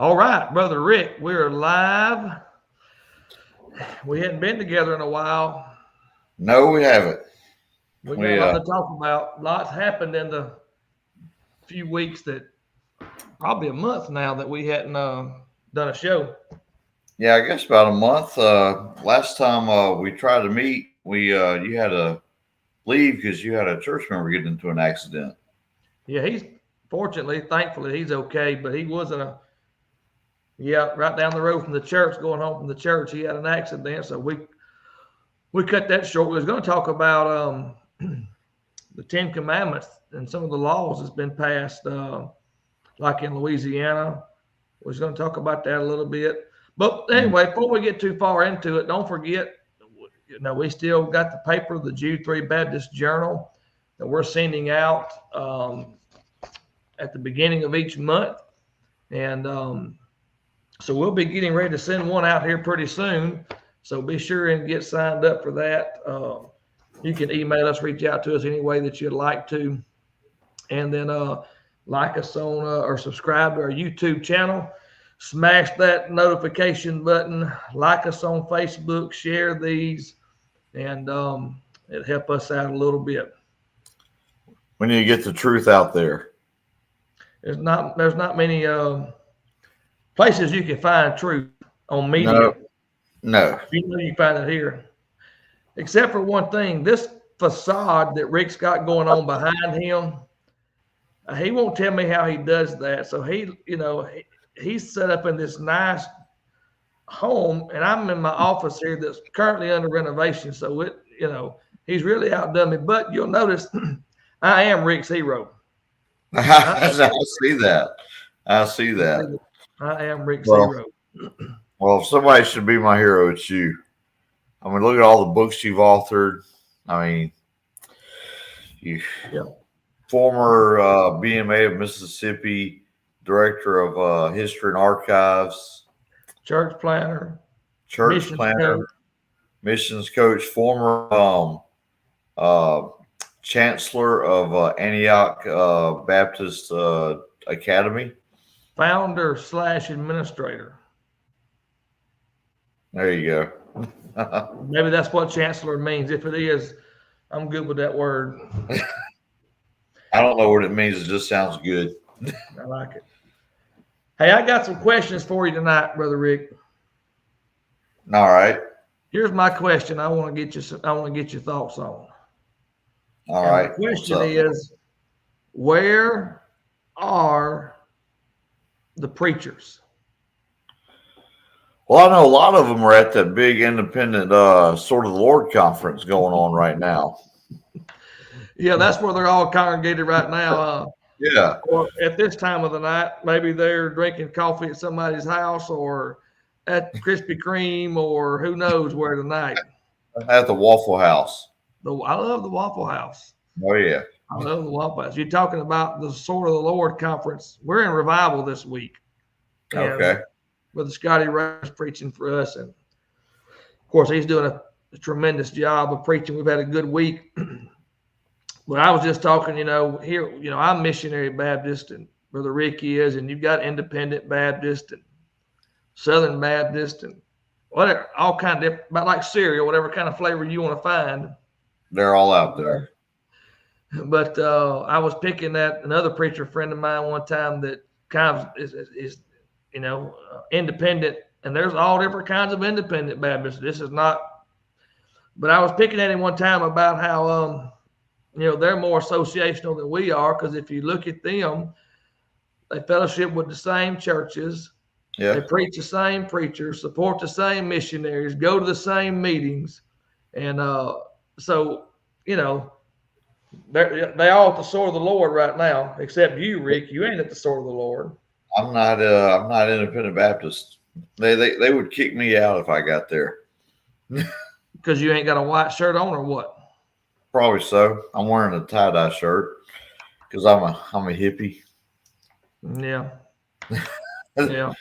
All right, Brother Rick, we're live. We hadn't been together in a while. No, we haven't. We got We a lot to talk about. Lots happened in the few weeks that probably a month now that we hadn't done a show. yeah, I guess about a month. Last time we tried to meet, we you had to leave because you had a church member get into an accident. Yeah, he's fortunately, thankfully, he's okay, but he wasn't right down the road from the church, going home from the church, he had an accident. So we cut that short. We was going to talk about the Ten Commandments and some of the laws that's been passed, like in Louisiana. We was going to talk about that a little bit. But anyway, before we get too far into it, don't forget, we still got the paper, the Jude 3 Baptist Journal, that we're sending out at the beginning of each month. And so we'll be getting ready to send one out here pretty soon. So be sure and get signed up for that. You can email us, reach out to us any way that you'd like to. And then like us on or subscribe to our YouTube channel. Smash that notification button. Like us on Facebook. Share these. And it'll help us out a little bit. We need to get the truth out there. There's not many places you can find truth on media. No. You know you find it here. Except for one thing, this facade that Rick's got going on behind him, he won't tell me how he does that. So he's set up in this nice home, and I'm in my office here that's currently under renovation. So he's really outdone me. But you'll notice I am Rick's hero. I see that. I see that. I am Rick's hero. Well, if somebody should be my hero, it's you. I mean, look at all the books you've authored. I mean, former BMA of Mississippi, director of History and Archives, church planner, missions coach, former chancellor of Antioch Baptist Academy, founder / administrator. There you go. Maybe that's what chancellor means. If it is, I'm good with that word. I don't know what it means. It just sounds good. I like it. Hey, I got some questions for you tonight, Brother Rick. All right. Here's my question. I want to get your thoughts on. All right. The question is, where are the preachers? Well, I know a lot of them are at that big independent Sword of the Lord conference going on right now. Yeah, that's where they're all congregated right now. Yeah. Or at this time of the night, maybe they're drinking coffee at somebody's house or at Krispy Kreme or who knows where tonight. At the Waffle House. I love the Waffle House. Oh, yeah. I love the Waffle House. You're talking about the Sword of the Lord conference. We're in revival this week. Okay. Brother Scotty Ray's preaching for us. And, of course, he's doing a tremendous job of preaching. We've had a good week. But I was just talking, here, I'm Missionary Baptist, and Brother Rick is, and you've got Independent Baptist and Southern Baptist and whatever, all kind of different, about like cereal, whatever kind of flavor you want to find. They're all out there. But I was picking at another preacher friend of mine one time that kind of is independent, and there's all different kinds of independent Baptists. This is not, but I was picking at him one time about how, they're more associational than we are, because if you look at them, they fellowship with the same churches. Yeah. They preach the same preachers, support the same missionaries, go to the same meetings. And so, they all at the sword of the Lord right now, except you, Rick. You ain't at the sword of the Lord. I'm not Independent Baptist. They would kick me out if I got there. Because you ain't got a white shirt on, or what? Probably so. I'm wearing a tie-dye shirt because I'm a hippie. Yeah. Yeah.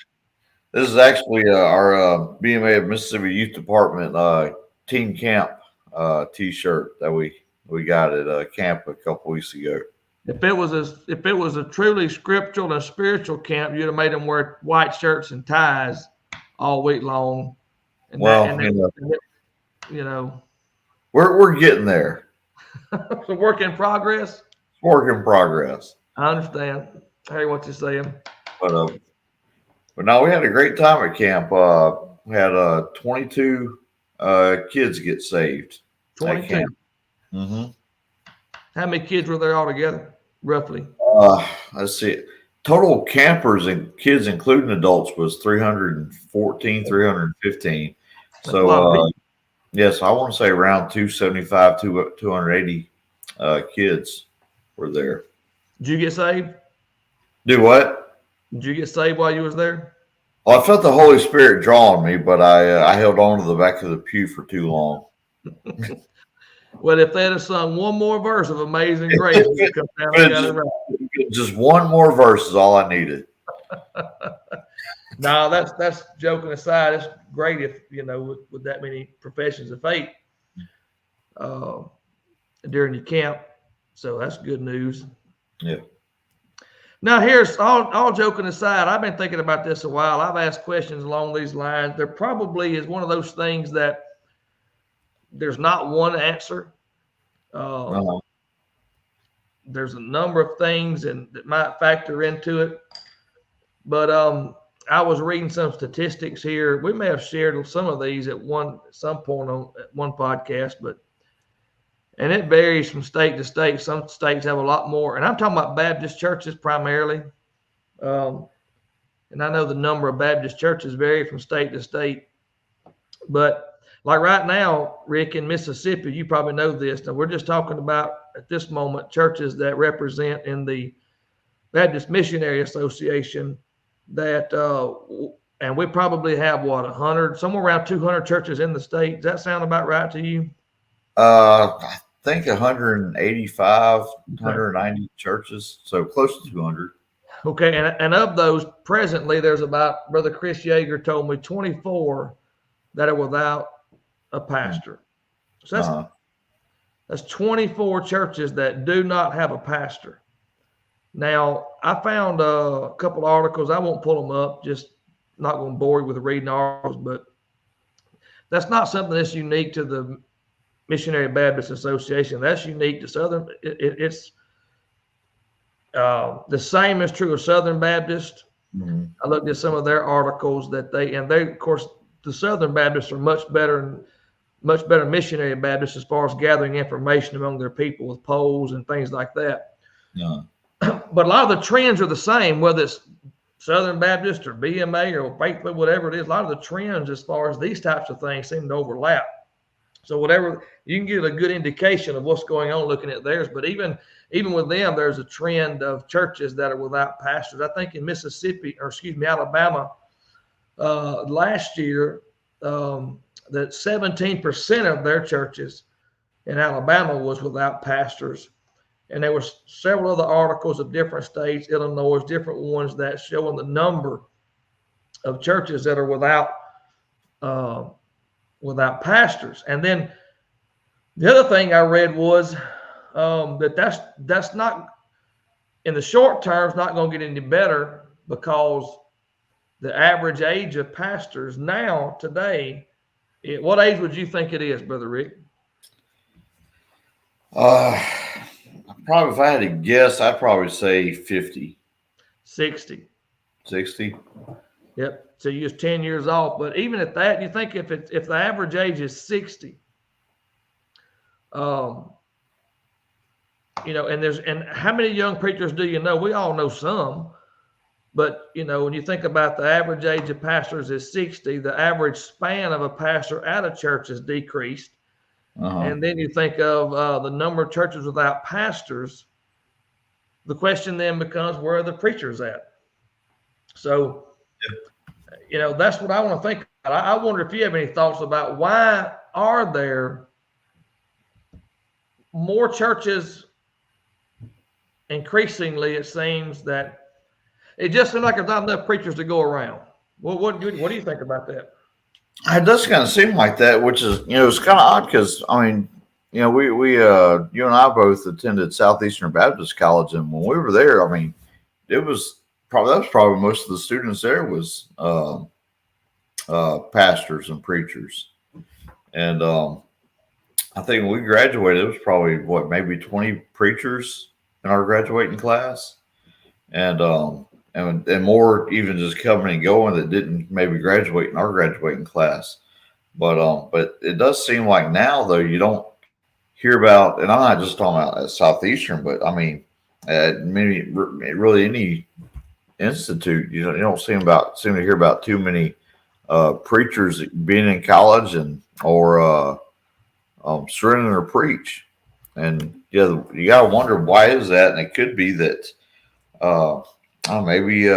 This is actually our BMA of Mississippi Youth Department Teen Camp T-shirt that we got at camp a couple weeks ago. If it was a truly scriptural and spiritual camp, you'd have made them wear white shirts and ties all week long. And we're getting there. It's a work in progress. Work in progress. I understand. I hear what you're saying. But no, we had a great time at camp. We had 22 kids get saved. 22. Mm-hmm. How many kids were there altogether, roughly? Let's see. Total campers and kids, including adults, was 314, 315. So, yes, I want to say around 275, 280 kids were there. Did you get saved? Do what? Did you get saved while you was there? Well, I felt the Holy Spirit drawing me, but I held on to the back of the pew for too long. Well, if they'd have sung one more verse of Amazing Grace, we'd come down and got it right. Just one more verse is all I needed. No, that's joking aside. It's great if, with that many professions of faith during your camp. So that's good news. Yeah. Now, here's all joking aside. I've been thinking about this a while. I've asked questions along these lines. There probably is one of those things that there's not one answer. There's a number of things that might factor into it. But I was reading some statistics here. We may have shared some of these at some point on one podcast, and it varies from state to state. Some states have a lot more, and I'm talking about Baptist churches primarily. And I know the number of Baptist churches vary from state to state, but like right now, Rick, in Mississippi, you probably know this. Now, we're just talking about, at this moment, churches that represent in the Baptist Missionary Association that, and we probably have, 100, somewhere around 200 churches in the state. Does that sound about right to you? I think 185, 190 churches, so close to 200. Okay, and of those, presently, there's about, Brother Chris Yeager told me, 24 that are without a pastor. So that's 24 churches that do not have a pastor. Now, I found a couple of articles. I won't pull them up, just not going to bore you with reading articles, but that's not something that's unique to the Missionary Baptist Association. That's unique to Southern. It's the same is true of Southern Baptist. Mm-hmm. I looked at some of their articles that they, of course, the Southern Baptists are much better missionary Baptists as far as gathering information among their people with polls and things like that. Yeah. But a lot of the trends are the same, whether it's Southern Baptist or BMA or Faithful, whatever it is. A lot of the trends as far as these types of things seem to overlap. So whatever, you can get a good indication of what's going on looking at theirs. But even with them, there's a trend of churches that are without pastors. I think in Alabama, last year, that 17% of their churches in Alabama was without pastors. And there were several other articles of different states, Illinois, different ones that showing the number of churches that are without pastors. And then the other thing I read was that's not, in the short term, it's not going to get any better, because the average age of pastors now today, what age would you think it is, Brother Rick? Probably, if I had to guess, I'd probably say 50. 60. 60. Yep. So you're 10 years off. But even at that, you think if the average age is 60, and how many young preachers do you know? We all know some. But, when you think about the average age of pastors is 60, the average span of a pastor at a church is decreased. And then you think of the number of churches without pastors. The question then becomes, where are the preachers at? So, that's what I want to think about. I wonder if you have any thoughts about why are there more churches? Increasingly, it seems that it just seems like there's not enough preachers to go around. Well, what do you think about that? It does kind of seem like that, which is, it's kind of odd because, you know, you and I both attended Southeastern Baptist College, and when we were there, I mean, it was probably most of the students there was pastors and preachers, and I think when we graduated, it was probably maybe 20 preachers in our graduating class, and more even just coming and going that didn't maybe graduate in our graduating class. But it does seem like now though you don't hear about, and I'm not just talking about at Southeastern, but I mean at really any institute, you don't seem to hear about too many preachers being in college and or surrendering to preach. And yeah, you gotta wonder why is that, and it could be that maybe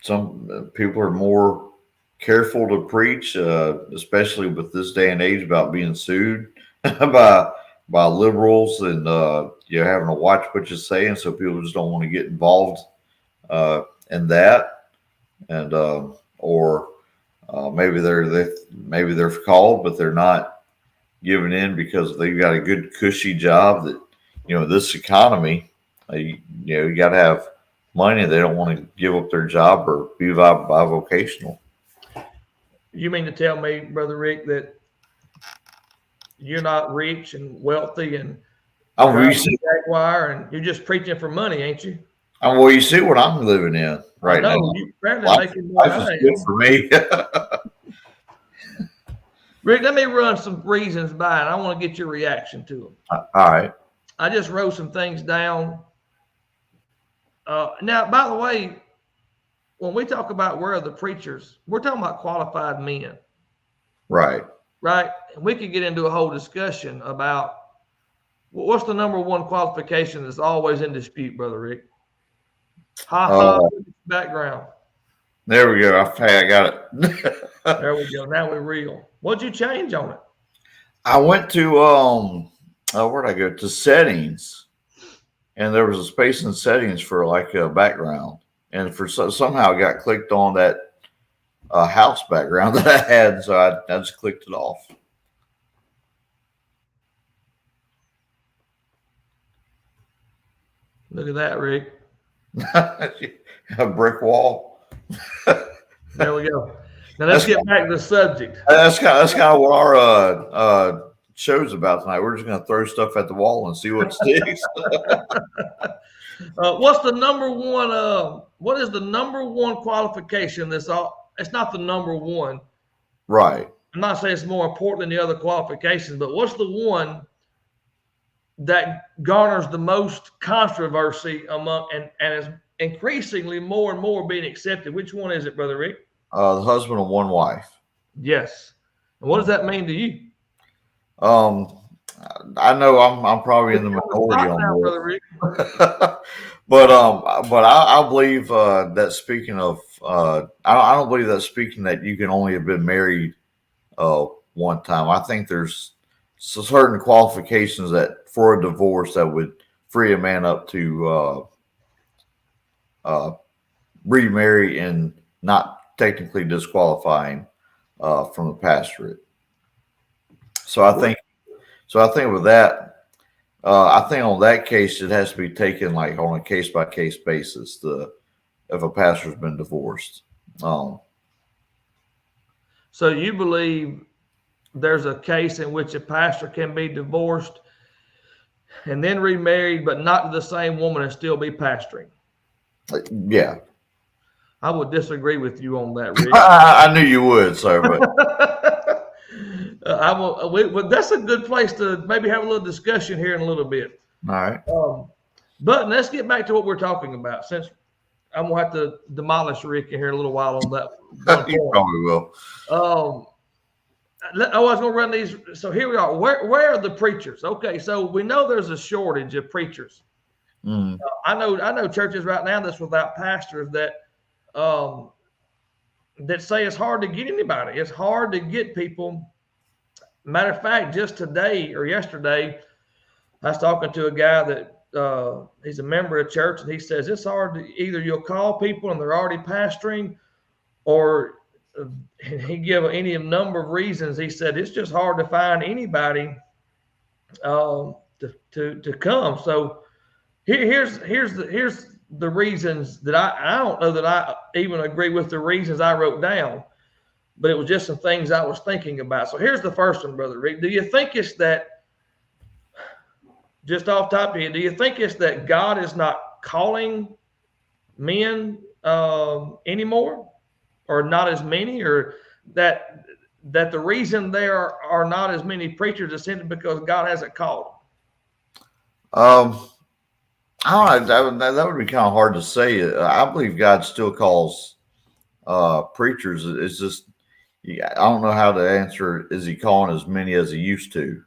some people are more careful to preach, especially with this day and age about being sued by liberals and you're having to watch what you're saying, so people just don't want to get involved in that, and or maybe they're called, but they're not giving in because they've got a good cushy job that, this economy, you got to have money. They don't want to give up their job or be bivocational. You mean to tell me, Brother Rick, that you're not rich and wealthy and Jaguar, and you're just preaching for money, ain't you? Well, you see what I'm living in right now. Life is good for me. Rick, let me run some reasons by, and I want to get your reaction to them. All right. I just wrote some things down. Now, by the way, when we talk about where are the preachers, we're talking about qualified men. Right. Right. And we could get into a whole discussion about what's the number one qualification that's always in dispute, Brother Rick? Background. There we go. I got it. There we go. Now we're real. What'd you change on it? I went to where'd I go? To settings, and there was a space in settings for like a background, and somehow I got clicked on that house background that I had, so I just clicked it off. Look at that, Rick. A brick wall. There we go. Now let's get back to the subject. That's kind of what our show's about tonight. We're just going to throw stuff at the wall and see what sticks. What's the number one? What is the number one qualification? It's not the number one. Right. I'm not saying it's more important than the other qualifications, but what's the one that garners the most controversy among and is increasingly more and more being accepted? Which one is it, Brother Rick? The husband of one wife. Yes. And what does that mean to you? I know I'm probably in the minority on that, Brother Rick. but I believe that speaking of I don't believe that speaking that you can only have been married one time. I think there's certain qualifications that for a divorce that would free a man up to remarry and not technically disqualifying from the pastorate. So I think with that, I think on that case it has to be taken like on a case by case basis. If a pastor's been divorced. So you believe there's a case in which a pastor can be divorced and then remarried, but not to the same woman and still be pastoring? Yeah. I would disagree with you on that, Rick. I knew you would, sir. But that's a good place to maybe have a little discussion here in a little bit. All right. But let's get back to what we're talking about, since I'm going to have to demolish Rick in here in a little while on that. You probably will. I was going to run these. So here we are. Where are the preachers? Okay, so we know there's a shortage of preachers. Mm. I know churches right now that's without pastors that say it's hard to get anybody. It's hard to get people. Matter of fact, just today or yesterday, I was talking to a guy that he's a member of church, and he says it's hard to either you'll call people and they're already pastoring, or he gave any number of reasons. He said it's just hard to find anybody to come. So here's the reasons that I don't know that I even agree with the reasons I wrote down, but it was just some things I was thinking about. So here's the first one, Brother Rick. Do you think it's that, just off top of you, do you think it's that God is not calling men anymore, or not as many, or that the reason there are not as many preachers is simply because God hasn't called them? I don't know. That would be kind of hard to say. I believe God still calls preachers. It's just, I don't know how to answer. Is he calling as many as he used to?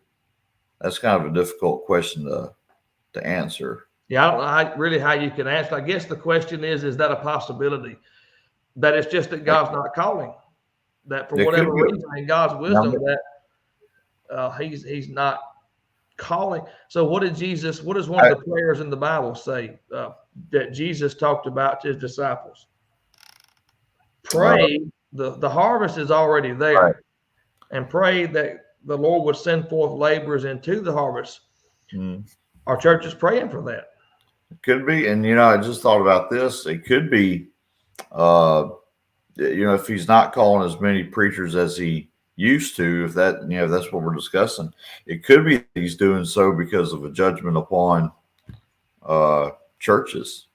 That's kind of a difficult question to answer. Yeah, I don't know really how you can answer. I guess the question is that a possibility? That it's just that God's not calling? That for whatever reason, in God's wisdom, that he's not calling. So what does one of the prayers in the Bible say that Jesus talked about to his disciples? Pray, the harvest is already there, right, and pray that the Lord would send forth laborers into the harvest. Our church is praying for that. It could be. And, I just thought about this. It could be, if he's not calling as many preachers as he used to, if that's what we're discussing, it could be he's doing so because of a judgment upon churches.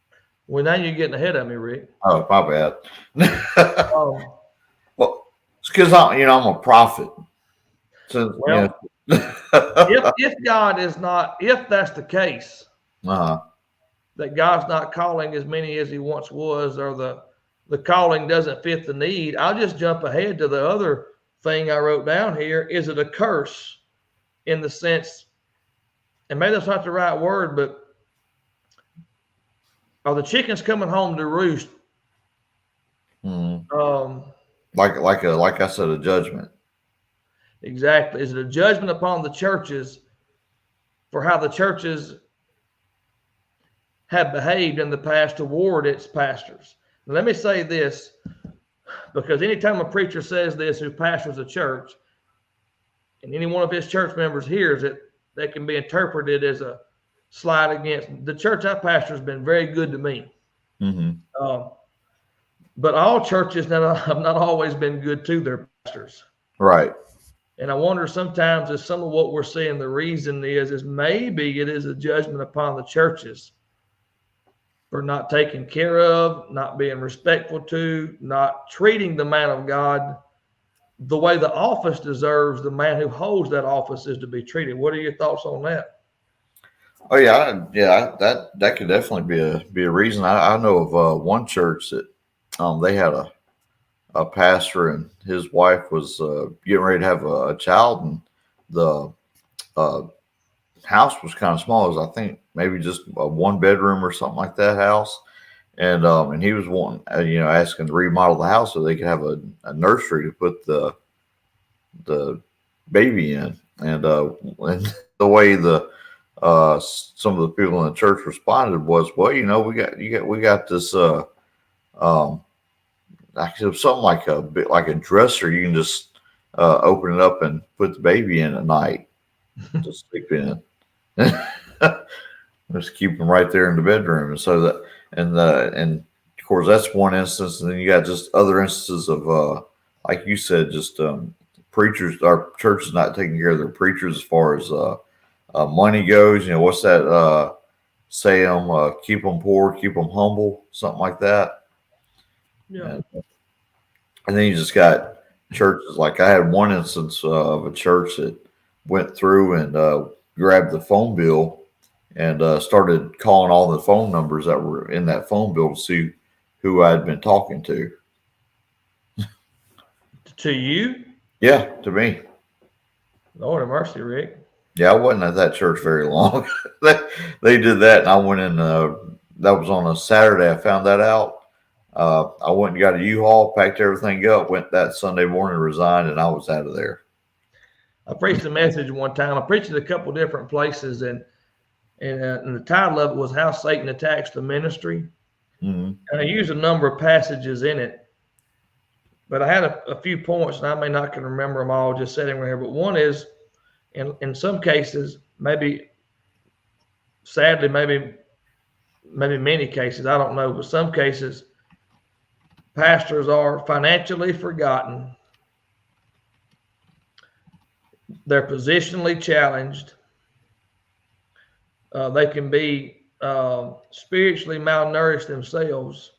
Well, now you're getting ahead of me, Rick. Oh, my bad. Well, it's because I'm a prophet. So, if God is not, if that's the case, that God's not calling as many as he once was, or the calling doesn't fit the need, I'll just jump ahead to the other thing I wrote down here. Is it a curse in the sense, and maybe that's not the right word, but are the chickens coming home to roost? Like I said, a judgment. Exactly. Is it a judgment upon the churches for how the churches have behaved in the past toward its pastors? Now, let me say this, because anytime a preacher says this who pastors a church, and any one of his church members hears it, that can be interpreted as a slight against the church I pastor. Has been very good to me. But all churches have not always been good to their pastors. Right. And I wonder sometimes if some of what we're seeing, the reason is maybe it is a judgment upon the churches for not taking care of, not being respectful to, not treating the man of God the way the office deserves. The man who holds that office is to be treated. What are your thoughts on that? Oh yeah, that could definitely be a reason. I know of one church that they had a pastor and his wife was getting ready to have a child, and the house was kind of small. It was, I think, maybe just a 1-bedroom or something like that house, and he was wanting, asking to remodel the house so they could have a nursery to put the baby in, and the way some of the people in the church responded was, well, we got this actually something like a dresser. You can just open it up and put the baby in at night to sleep in. Just keep them right there in the bedroom. And so that, and of course that's one instance. And then you got just other instances of, like you said, just preachers, our church is not taking care of their preachers as far as money goes. What's that saying? Keep them poor, keep them humble, something like that. Yeah. And then you just got churches. Like I had one instance of a church that went through and grabbed the phone bill and started calling all the phone numbers that were in that phone bill to see who I had been talking to. To you? Yeah, to me. Lord have mercy, Rick. Yeah, I wasn't at that church very long. They did that, and I went in. That was on a Saturday. I found that out. I went and got a U-Haul, packed everything up, went that Sunday morning, resigned, and I was out of there. I preached a message one time. I preached at a couple of different places, and the title of it was "How Satan Attacks the Ministry." And I used a number of passages in it, but I had a few points, and I may not can remember them all just sitting right here. But one is, in some cases, maybe sadly, maybe many cases, I don't know, but some cases, pastors are financially forgotten. They're positionally challenged. They can be spiritually malnourished themselves,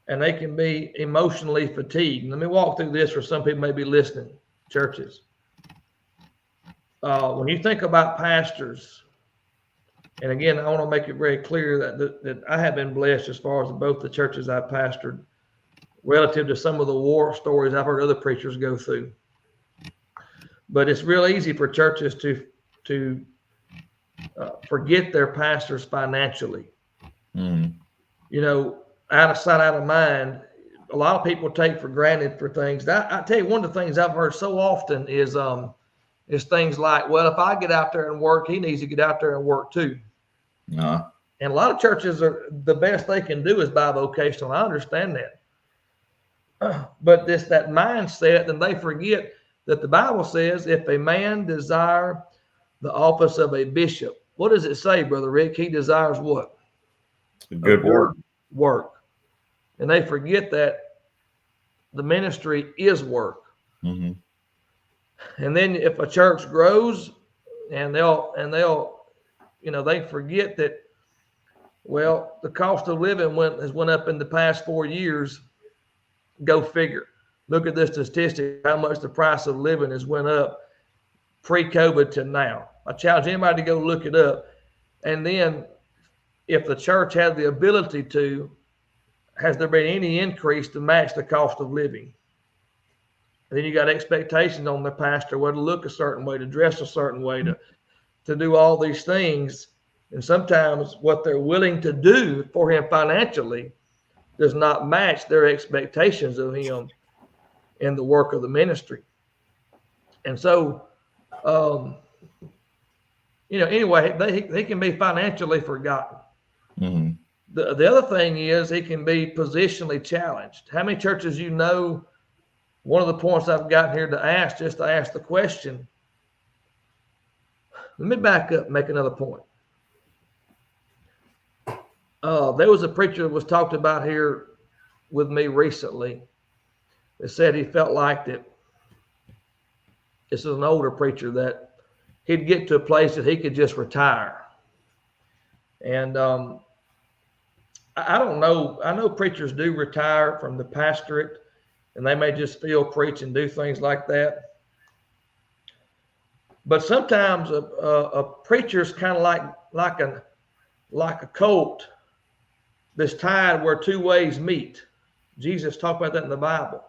and they can be emotionally fatigued. Let me walk through this for some people may be listening, churches. When you think about pastors, and again, I want to make it very clear that I have been blessed as far as both the churches I've pastored relative to some of the war stories I've heard other preachers go through. But it's real easy for churches to forget their pastors financially. Mm. You know, out of sight, out of mind. A lot of people take for granted for things. I tell you, one of the things I've heard so often is things like, well, if I get out there and work, he needs to get out there and work too. No. And a lot of churches are the best they can do is bivocational. I understand that. But that mindset, and they forget that the Bible says if a man desire the office of a bishop, what does it say, Brother Rick? He desires what? A good work. Work. And they forget that the ministry is work. Mm-hmm. And then if a church grows and they'll, they forget that, well, the cost of living has went up in the past 4 years. Go figure. Look at this statistic, how much the price of living has went up pre-COVID to now. I challenge anybody to go look it up. And then if the church had the ability to, has there been any increase to match the cost of living? And then you got expectations on the pastor, whether to look a certain way, to dress a certain way, to do all these things. And sometimes what they're willing to do for him financially does not match their expectations of him in the work of the ministry. And so, anyway, they can be financially forgotten. Mm-hmm. The other thing is he can be positionally challenged. How many churches one of the points I've gotten here to ask the question. Let me back up and make another point. There was a preacher that was talked about here with me recently that said he felt like that this is an older preacher, that he'd get to a place that he could just retire. And I don't know. I know preachers do retire from the pastorate, and they may just still preach and do things like that. But sometimes a preacher's kind of like a colt that's tied where two ways meet. Jesus talked about that in the Bible.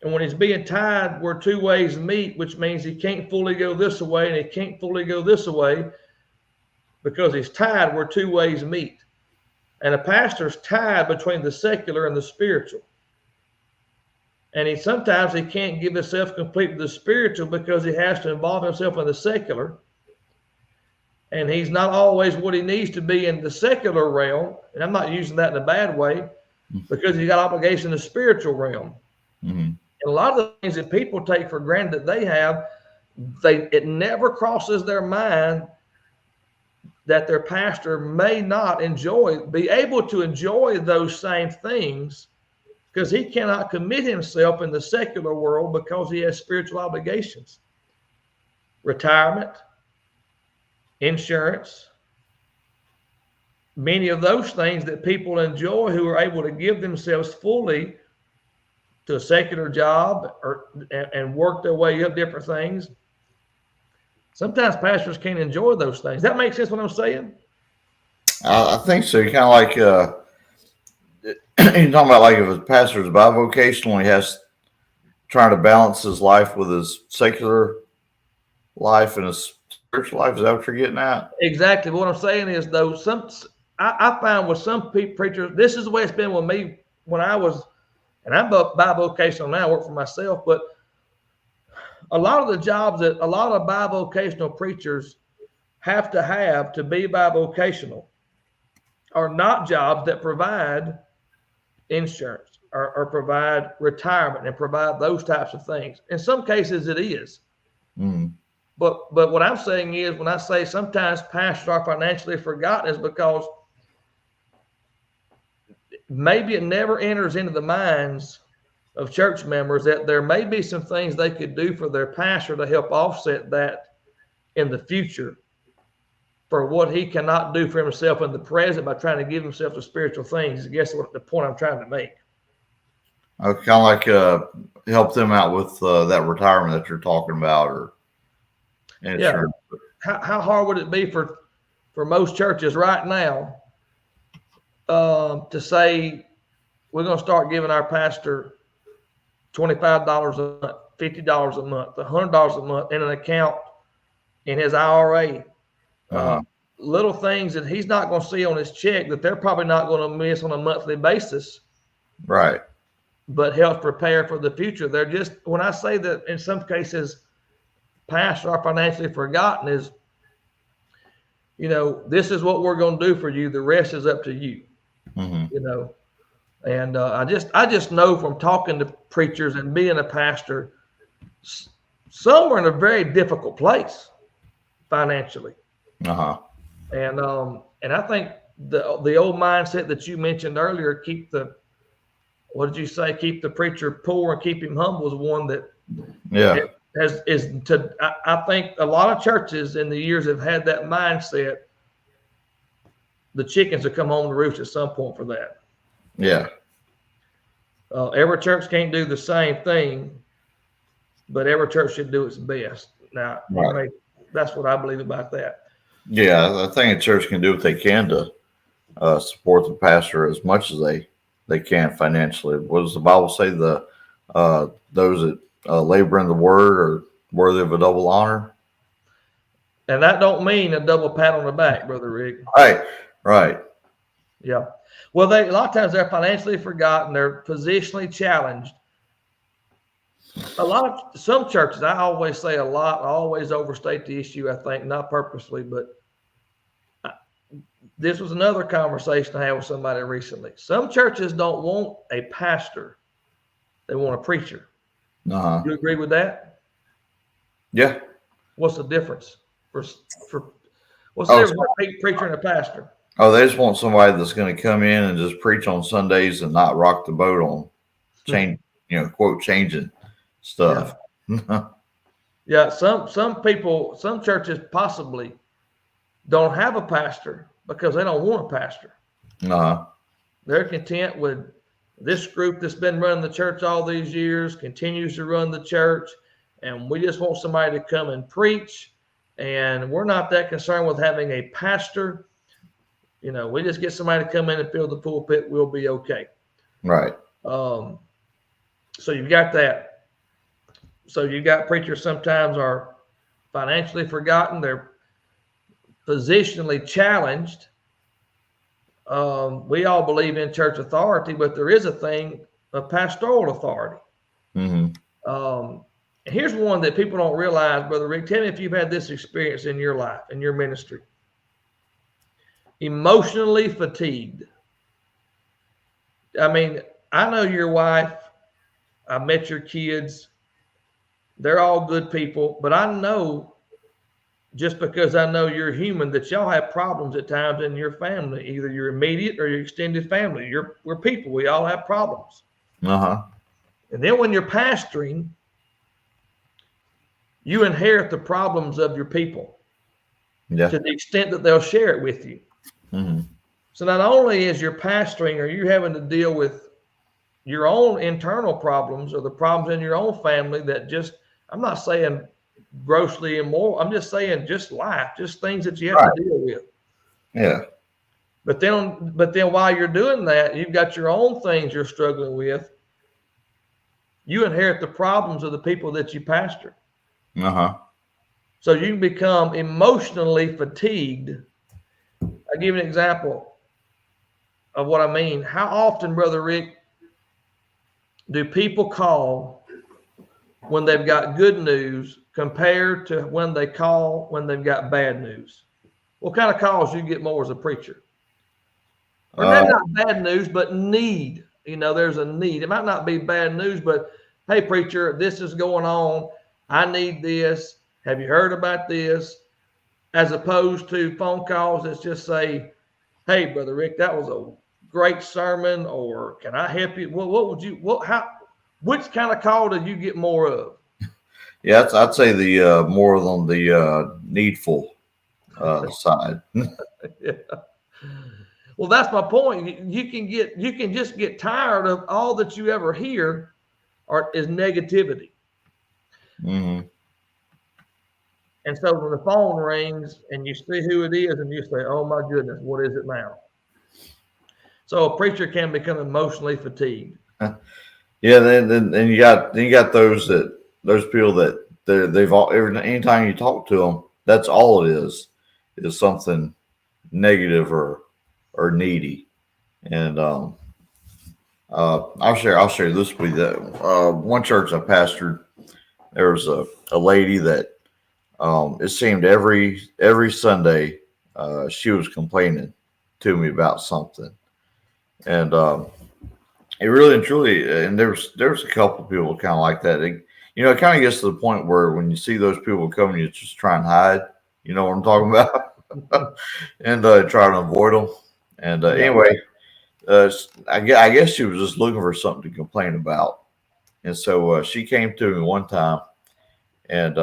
And when he's being tied where two ways meet, which means he can't fully go this way and he can't fully go this way because he's tied where two ways meet. And a pastor's tied between the secular and the spiritual. And sometimes he can't give himself completely to the spiritual because he has to involve himself in the secular. And he's not always what he needs to be in the secular realm. And I'm not using that in a bad way, because he's got obligation in the spiritual realm. Mm-hmm. And a lot of the things that people take for granted that they have, it never crosses their mind that their pastor may not be able to enjoy those same things, because he cannot commit himself in the secular world because he has spiritual obligations. Retirement, insurance, many of those things that people enjoy who are able to give themselves fully to a secular job and work their way up different things. Sometimes pastors can't enjoy those things. That makes sense what I'm saying? I think so. You're kind of like, you're talking about like if a pastor is bivocational, he has trying to balance his life with his secular life and his spiritual life. Is that what you're getting at? Exactly. What I'm saying is, though, I found with some preachers, this is the way it's been with me when I was, and I'm bivocational now, I work for myself, but a lot of the jobs that a lot of bivocational preachers have to be bivocational are not jobs that provide insurance or provide retirement and provide those types of things. In some cases, it is. Mm. But what I'm saying is, when I say sometimes pastors are financially forgotten, is because maybe it never enters into the minds of church members that there may be some things they could do for their pastor to help offset that in the future for what he cannot do for himself in the present by trying to give himself to spiritual things. I guess what the point I'm trying to make. Kind of like help them out with that retirement that you're talking about, or insurance. Yeah. How hard would it be for most churches right now to say we're going to start giving our pastor $25 a month, $50 a month, $100 a month in an account in his IRA? Little things that he's not going to see on his check that they're probably not going to miss on a monthly basis. Right. But help prepare for the future. They're just, when I say that in some cases, pastors are financially forgotten, is, this is what we're going to do for you. The rest is up to you, And I just know from talking to preachers and being a pastor, some are in a very difficult place financially. And I think the old mindset that you mentioned earlier, keep the preacher poor and keep him humble, is one that I think a lot of churches in the years have had that mindset. The chickens will come home to roost at some point for that. Yeah. Every church can't do the same thing, but every church should do its best. Now, that's what I believe about that. Yeah, I think a church can do what they can to support the pastor as much as they can financially. What does the Bible say? Those that labor in the word are worthy of a double honor. And that don't mean a double pat on the back, Brother Rick. Right. Yeah. Well, a lot of times they're financially forgotten. They're positionally challenged. Some churches, I always say I always overstate the issue, I think, not purposely, but this was another conversation I had with somebody recently. Some churches don't want a pastor. They want a preacher. You agree with that? Yeah. What's the difference? What's the difference between a preacher and a pastor? Oh, they just want somebody that's going to come in and just preach on Sundays and not rock the boat on changing stuff. Yeah. Some people, some churches possibly don't have a pastor because they don't want a pastor. They're content with this group that's been running the church all these years, continues to run the church, and we just want somebody to come and preach, and we're not that concerned with having a pastor. We just get somebody to come in and fill the pulpit, we'll be okay. Right. So you've got that. So you've got preachers sometimes are financially forgotten. They're positionally challenged. We all believe in church authority, but there is a thing of pastoral authority. Here's one that people don't realize, Brother Rick. Tell me if you've had this experience in your life, in your ministry. Emotionally fatigued. I mean, I know your wife. I met your kids. They're all good people, but I know, just because I know you're human, that y'all have problems at times in your family, either your immediate or your extended family. We're people. We all have problems. And then when you're pastoring, you inherit the problems of your people to the extent that they'll share it with you. So not only is your pastoring, are you having to deal with your own internal problems or the problems in your own family that just, I'm not saying grossly immoral, I'm just saying just life, just things that you have to deal with. Yeah. But then while you're doing that, you've got your own things you're struggling with. You inherit the problems of the people that you pastor. So you can become emotionally fatigued. I'll give you an example of what I mean. How often, Brother Rick, do people call when they've got good news compared to when they call when they've got bad news? What kind of calls you get more as a preacher? Or maybe not bad news, but need. There's a need. It might not be bad news, but hey, preacher, this is going on. I need this. Have you heard about this? As opposed to phone calls that just say, hey, Brother Rick, that was a great sermon, or can I help you? What would you, which kind of call do you get more of? Yeah, I'd say the more on the needful side. Yeah. Well, that's my point. You can just get tired of all that you ever hear is negativity. Mm-hmm. And so when the phone rings and you see who it is and you say, oh my goodness, what is it now? So a preacher can become emotionally fatigued. Yeah, then you got those people that they've all anytime you talk to them, that's all it is something negative or needy. And I'll share this with you. That one church I pastored, there was a lady that it seemed every Sunday she was complaining to me about something, and it really and truly, and there was a couple of people kind of like that. It kind of gets to the point where when you see those people coming, you just try and hide. You know what I'm talking about, and try to avoid them. And anyway, I guess she was just looking for something to complain about, and so she came to me one time, and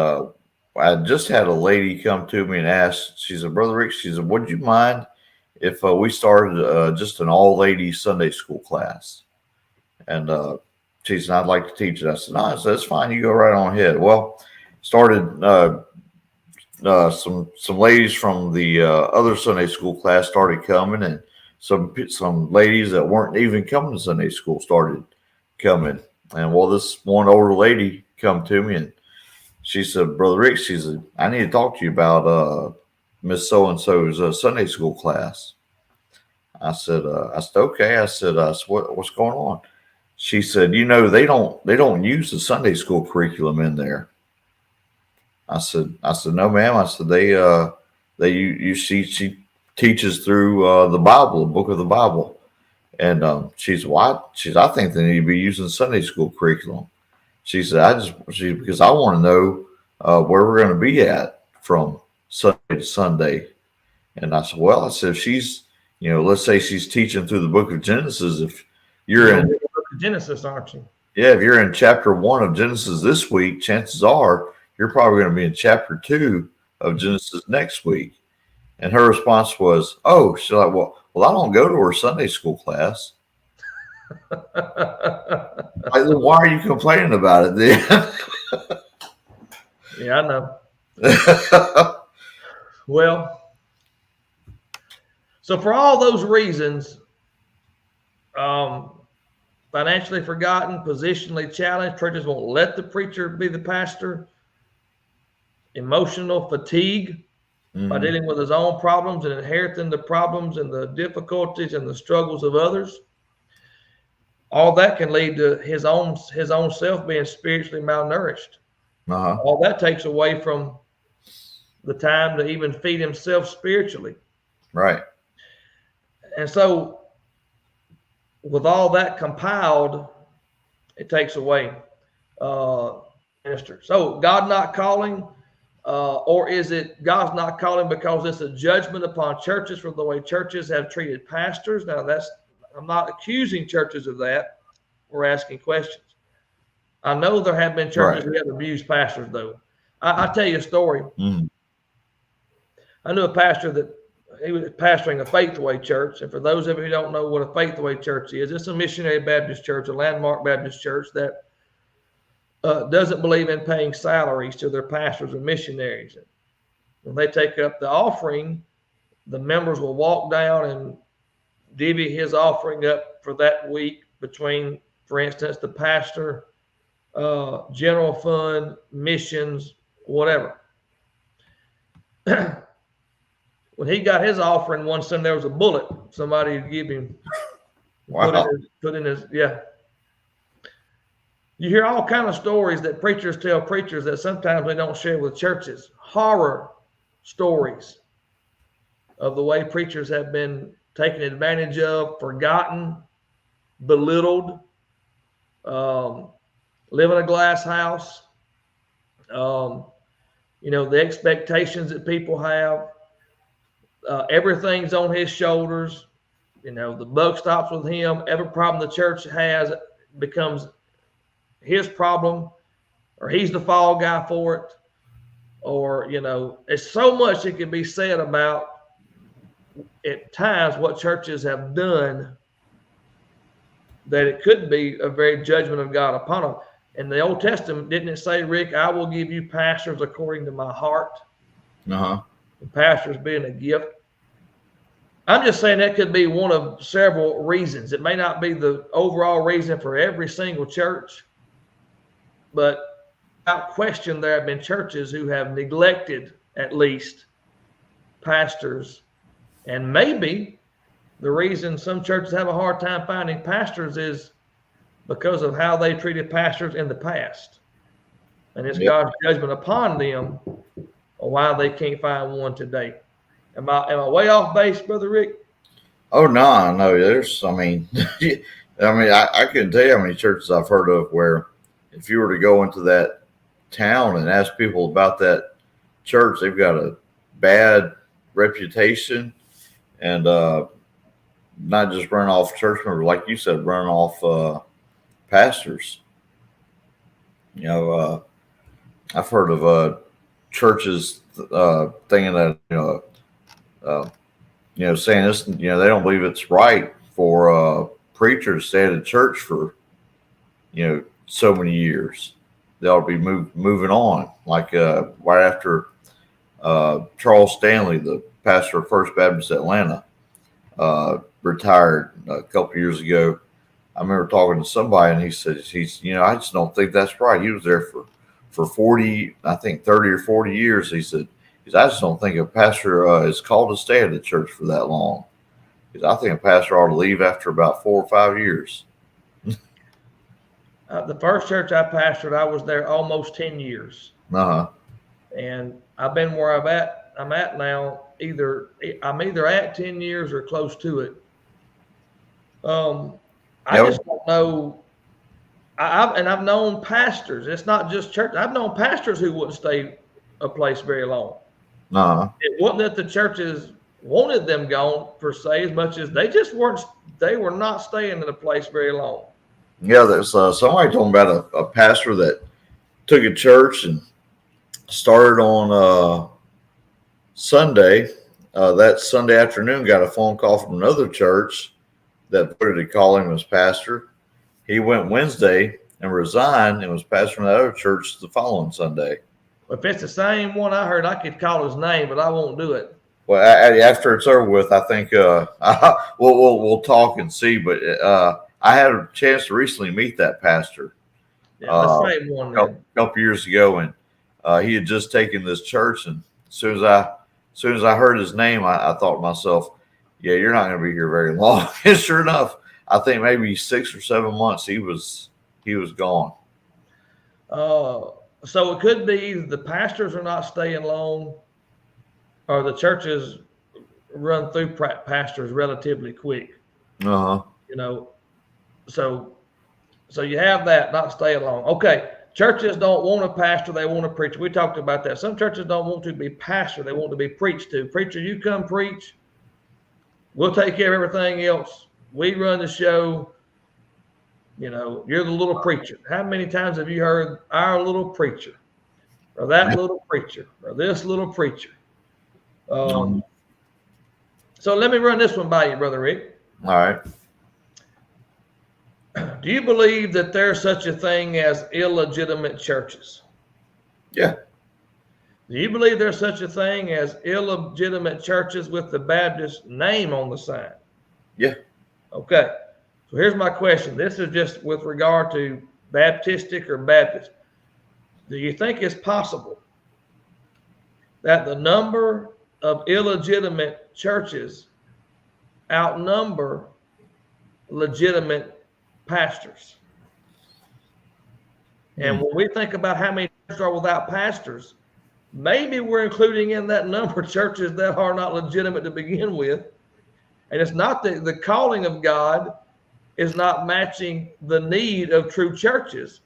I just had a lady come to me and ask. She said, "Brother Rick," she said, "would you mind if we started just an all-ladies Sunday school class?" And she said, "I'd like to teach it." I said, "No," I said, "That's fine. You go right on ahead." Well, started some ladies from the other Sunday school class started coming, and some ladies that weren't even coming to Sunday school started coming. And well, this one older lady come to me and she said, "Brother Rick," she said, "I need to talk to you about Miss So and So's Sunday school class." I said, "Okay." I said, "What's going on?" She said, they don't use the Sunday school curriculum in there." I said, "No, ma'am." I said, she teaches through the Bible, the book of the Bible." And she said, "What?" She said, "I think they need to be using Sunday school curriculum." She said, because I want to know where we're going to be at from Sunday to Sunday." And I said, "Well," I said, "if she's, let's say she's teaching through the book of Genesis, if you're in the book of Genesis, aren't you?" Yeah, if you're in chapter 1 of Genesis this week, chances are you're probably going to be in chapter 2 of Genesis next week. And her response was, "Oh," she's like, well, I don't go to her Sunday school class." Like, why are you complaining about it then? Yeah, I know. Well, so for all those reasons, financially forgotten, positionally challenged, churches won't let the preacher be the pastor, emotional fatigue by dealing with his own problems and inheriting the problems and the difficulties and the struggles of others. All that can lead to his own self being spiritually malnourished. Uh-huh. All that takes away from the time to even feed himself spiritually. Right. And so with all that compiled, it takes away minister. So God not calling, or is it God's not calling because it's a judgment upon churches for the way churches have treated pastors? Now I'm not accusing churches of that. We're asking questions. I know there have been churches who have abused pastors, though. I'll tell you a story. I knew a pastor that he was pastoring a Faithway church. And for those of you who don't know what a Faithway church is, it's a missionary Baptist church, a landmark Baptist church that doesn't believe in paying salaries to their pastors and missionaries. When they take up the offering, the members will walk down and divvy his offering up for that week between, for instance, the pastor, general fund, missions, whatever. When he got his offering one Sunday, there was a bullet somebody would give him. Wow. Put in his, yeah. You hear all kind of stories that preachers tell preachers that sometimes they don't share with churches. Horror stories of the way preachers have been taken advantage of, forgotten, belittled, live in a glass house. the expectations that people have. Everything's on his shoulders. The buck stops with him. Every problem the church has becomes his problem, or he's the fall guy for it. Or, there's so much that can be said about at times what churches have done that it could be a very judgment of God upon them. In the Old Testament, didn't it say, Rick, I will give you pastors according to my heart? Uh-huh. The pastors being a gift. I'm just saying that could be one of several reasons. It may not be the overall reason for every single church, but without question, there have been churches who have neglected at least pastors. And maybe the reason some churches have a hard time finding pastors is because of how they treated pastors in the past. And it's God's judgment upon them on why they can't find one today. Am I way off base, Brother Rick? Oh, no. There's, I couldn't tell you how many churches I've heard of where if you were to go into that town and ask people about that church, they've got a bad reputation and not just run off church members, like you said, run off pastors. I've heard of churches thinking that, saying this, they don't believe it's right for preachers to stay at a church for, so many years. They ought to be moving on. Like right after Charles Stanley, the pastor of First Baptist Atlanta, retired a couple years ago. I remember talking to somebody and he said, I just don't think that's right. He was there for 40, I think 30 or 40 years. He said, I just don't think a pastor is called to stay at the church for that long. I think a pastor ought to leave after about 4 or 5 years. The first church I pastored, I was there almost 10 years. Uh-huh. And I've been where I'm at now. I'm either at 10 years or close to it. I just don't know. I've known pastors. It's not just church. I've known pastors who wouldn't stay a place very long. Uh-huh. It wasn't that the churches wanted them gone per se, as much as they were not staying in a place very long. Yeah, there's somebody told me about a pastor that took a church and started on Sunday. That Sunday afternoon, got a phone call from another church that put it to call him as pastor. He went Wednesday and resigned and was pastor from that other church the following Sunday. If it's the same one I heard, I could call his name, but I won't do it. Well, after it's over with, I think we'll talk and see. But I had a chance to recently meet that pastor. Yeah, the same one. A couple years ago, and he had just taken this church. And as soon as I heard his name, I thought to myself, "Yeah, you're not going to be here very long." And sure enough, I think maybe 6 or 7 months he was gone. So it could be either the pastors are not staying long, or the churches run through pastors relatively quick. Uh-huh. So you have that, not staying long. Okay, churches don't want a pastor, they want a preacher. We talked about that. Some churches don't want to be pastor, they want to be preached to. Preacher, you come preach. We'll take care of everything else. We run the show. You're the little preacher. How many times have you heard our little preacher, or that little preacher, or this little preacher? So let me run this one by you, Brother Rick. All right. Do you believe that there's such a thing as illegitimate churches? Yeah. Do you believe there's such a thing as illegitimate churches with the Baptist name on the sign? Yeah. Okay. So here's my question. This is just with regard to Baptistic or Baptist. Do you think it's possible that the number of illegitimate churches outnumber legitimate pastors? And when we think about how many churches are without pastors, maybe we're including in that number churches that are not legitimate to begin with. And it's not the calling of God is not matching the need of true churches,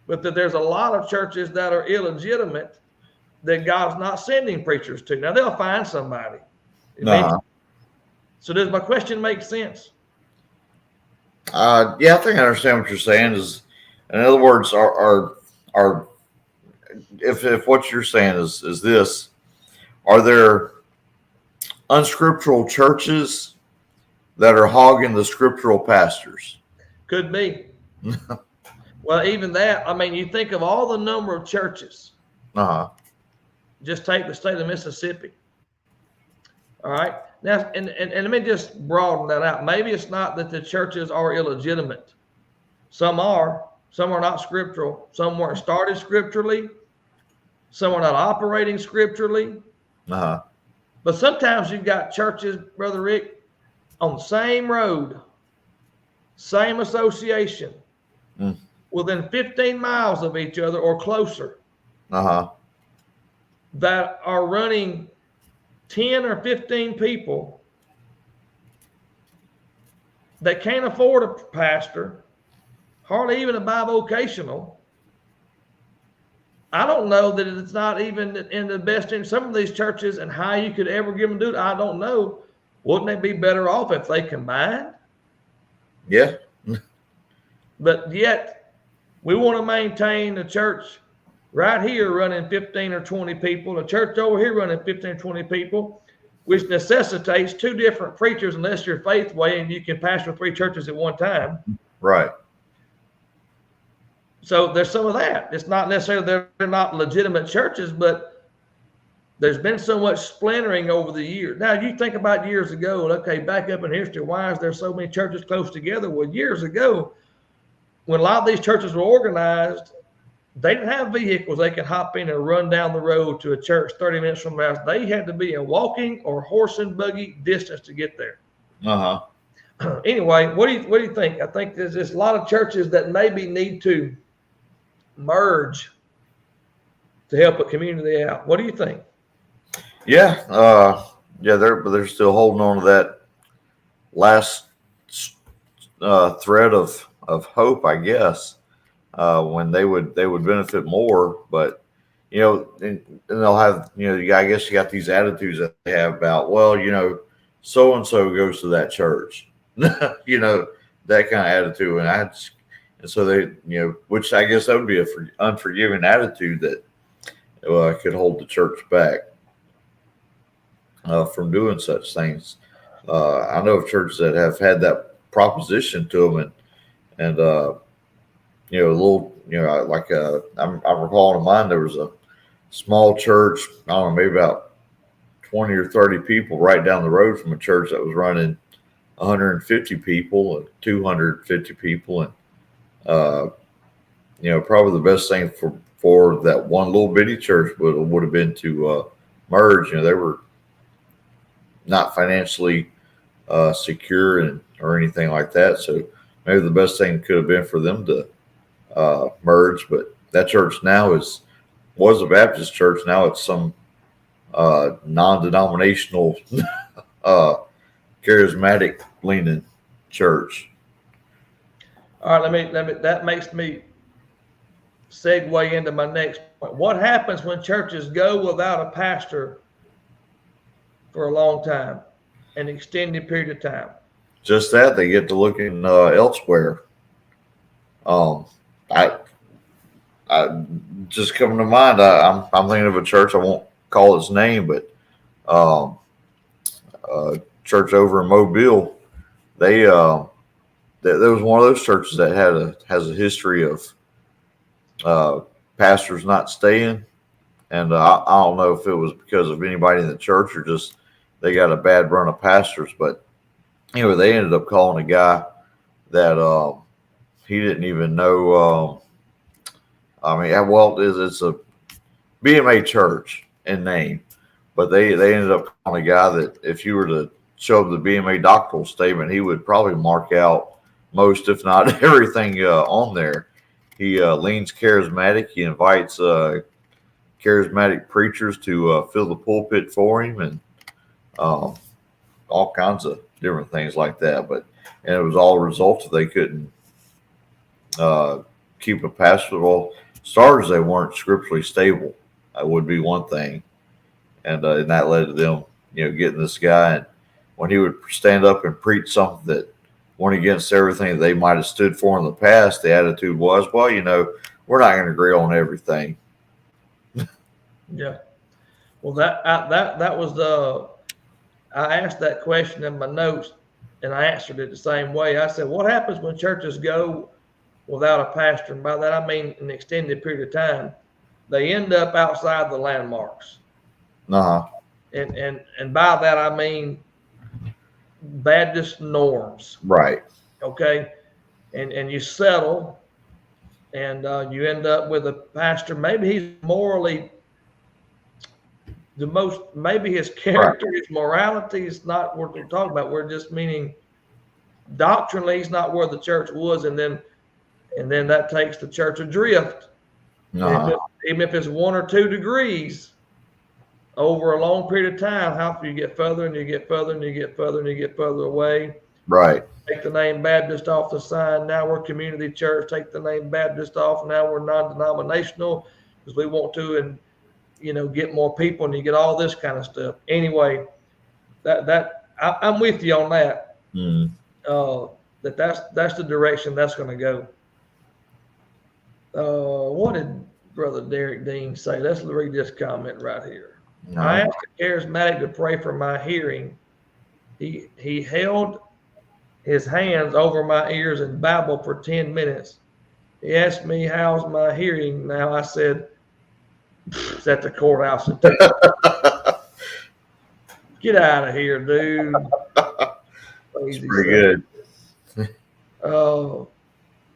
but that there's a lot of churches that are illegitimate that God's not sending preachers to. Now they'll find somebody. Uh-huh. So does my question make sense? Yeah, I think I understand what you're saying. Is, in other words, if what you're saying is this, are there unscriptural churches that are hogging the scriptural pastors? Could be. Well, even that, I mean, you think of all the number of churches. Uh-huh. Just take the state of Mississippi. All right. Now, and let me just broaden that out. Maybe it's not that the churches are illegitimate. Some are not scriptural. Some weren't started scripturally. Some are not operating scripturally. Uh-huh. But sometimes you've got churches, Brother Rick, on the same road, same association, within 15 miles of each other or closer, that are running 10 or 15 people that can't afford a pastor, hardly even a bivocational. I don't know that it's not even in the best in some of these churches, and how you could ever give them to do it, I don't know. Wouldn't they be better off if they combined? Yeah. But yet, we want to maintain a church right here running 15 or 20 people, a church over here running 15 or 20 people, which necessitates two different preachers unless you're Faithway and you can pastor 3 churches at one time. Right. So there's some of that. It's not necessarily they're not legitimate churches, but there's been so much splintering over the years. Now, you think about years ago, okay, back up in history, why is there so many churches close together? Well, years ago, when a lot of these churches were organized, they didn't have vehicles they could hop in and run down the road to a church 30 minutes from their house. They had to be in walking or horse and buggy distance to get there. Anyway, what do you think? I think there's a lot of churches that maybe need to merge to help a community out. What do you think? Yeah. They're still holding on to that last thread of hope, I guess. When they would benefit more, but and they'll have I guess you got these attitudes that they have about, well, so and so goes to that church, that kind of attitude, and so they which I guess that would be a unforgiving attitude that could hold the church back from doing such things. I know of churches that have had that proposition to them, and a little, I'm recalling in mind, there was a small church, I don't know, maybe about 20 or 30 people right down the road from a church that was running 150 people and 250 people. And, probably the best thing for that one little bitty church would have been to merge. They were not financially secure or anything like that. So maybe the best thing could have been for them to merge, but that church now was a Baptist church. Now it's some non-denominational charismatic leaning church. All right, that makes me segue into my next point. What happens when churches go without a pastor for a long time, an extended period of time? Just that, they get to looking elsewhere. I just coming to mind. I'm thinking of a church. I won't call its name, but a church over in Mobile. There was one of those churches that has a history of pastors not staying, and I don't know if it was because of anybody in the church or just they got a bad run of pastors. But anyway, they ended up calling a guy that he didn't even know. It's a BMA church in name, but they ended up calling a guy that if you were to show him the BMA doctoral statement, he would probably mark out most, if not everything, on there. He leans charismatic. He invites charismatic preachers to fill the pulpit for him, and all kinds of different things like that. And it was all a result of they couldn't keep a pastor. Well, starters, they weren't scripturally stable. would be one thing, and that led to them, getting this guy. And when he would stand up and preach something that went against everything they might have stood for in the past, the attitude was, well, we're not going to agree on everything. Yeah. Well, that was I asked that question in my notes, and I answered it the same way. I said, what happens when churches go without a pastor? And by that, I mean an extended period of time. They end up outside the landmarks. Uh-huh. And by that, I mean Baptist norms. Right. Okay. And you settle, and you end up with a pastor. Maybe he's morally maybe his character, his morality is not what we're talking about. We're just meaning doctrinally he's not where the church was, and then that takes the church adrift. Uh-huh. Even if it's 1 or 2 degrees over a long period of time, how you get further and you get further and you get further and you get further away. Right. Take the name Baptist off the sign. Now we're community church. Take the name Baptist off. Now we're non-denominational because we want to, and get more people, and you get all this kind of stuff. Anyway, I'm with you on that. Mm. That's the direction that's going to go. What did Brother Derek Dean say? Let's read this comment right here. No. I asked a charismatic to pray for my hearing. He held his hands over my ears and babbled for 10 minutes. He asked me, how's my hearing now? I said, it's at the courthouse. Get out of here, dude. It's pretty good.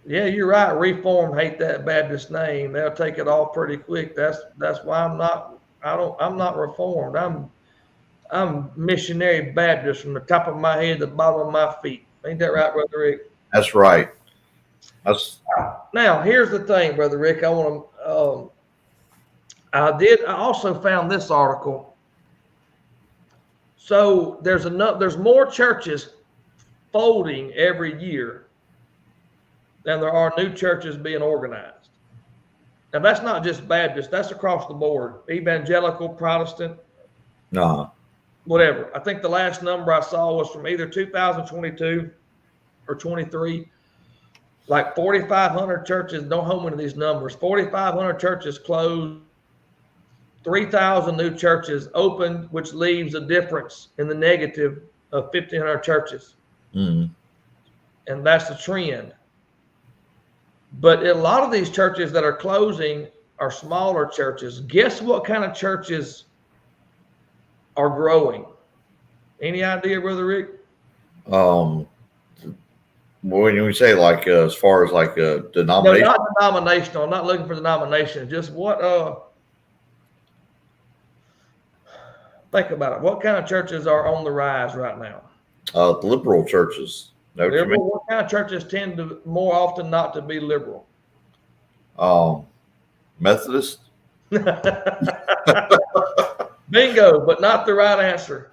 Yeah, you're right. Reform hate that Baptist name. They'll take it off pretty quick. That's why I'm not Reformed. I'm missionary Baptist from the top of my head to the bottom of my feet. Ain't that right, Brother Rick? That's right. Now, here's the thing, Brother Rick. I want to. I also found this article. So there's more churches folding every year than there are new churches being organized. Now that's not just Baptist, that's across the board. Evangelical, Protestant, whatever. I think the last number I saw was from either 2022 or 23. Like 4,500 churches, don't hold me to these numbers. 4,500 churches closed. 3,000 new churches opened, which leaves a difference in the negative of 1,500 churches. Mm. And that's the trend. But a lot of these churches that are closing are smaller churches. Guess what kind of churches are growing? Any idea, Brother Rick? When we say like as far as like a denomination, no, not denominational. I'm not looking for denomination. Just what think about it. What kind of churches are on the rise right now? The liberal churches. What kind of churches tend to more often not to be liberal? Methodist. Bingo, but not the right answer.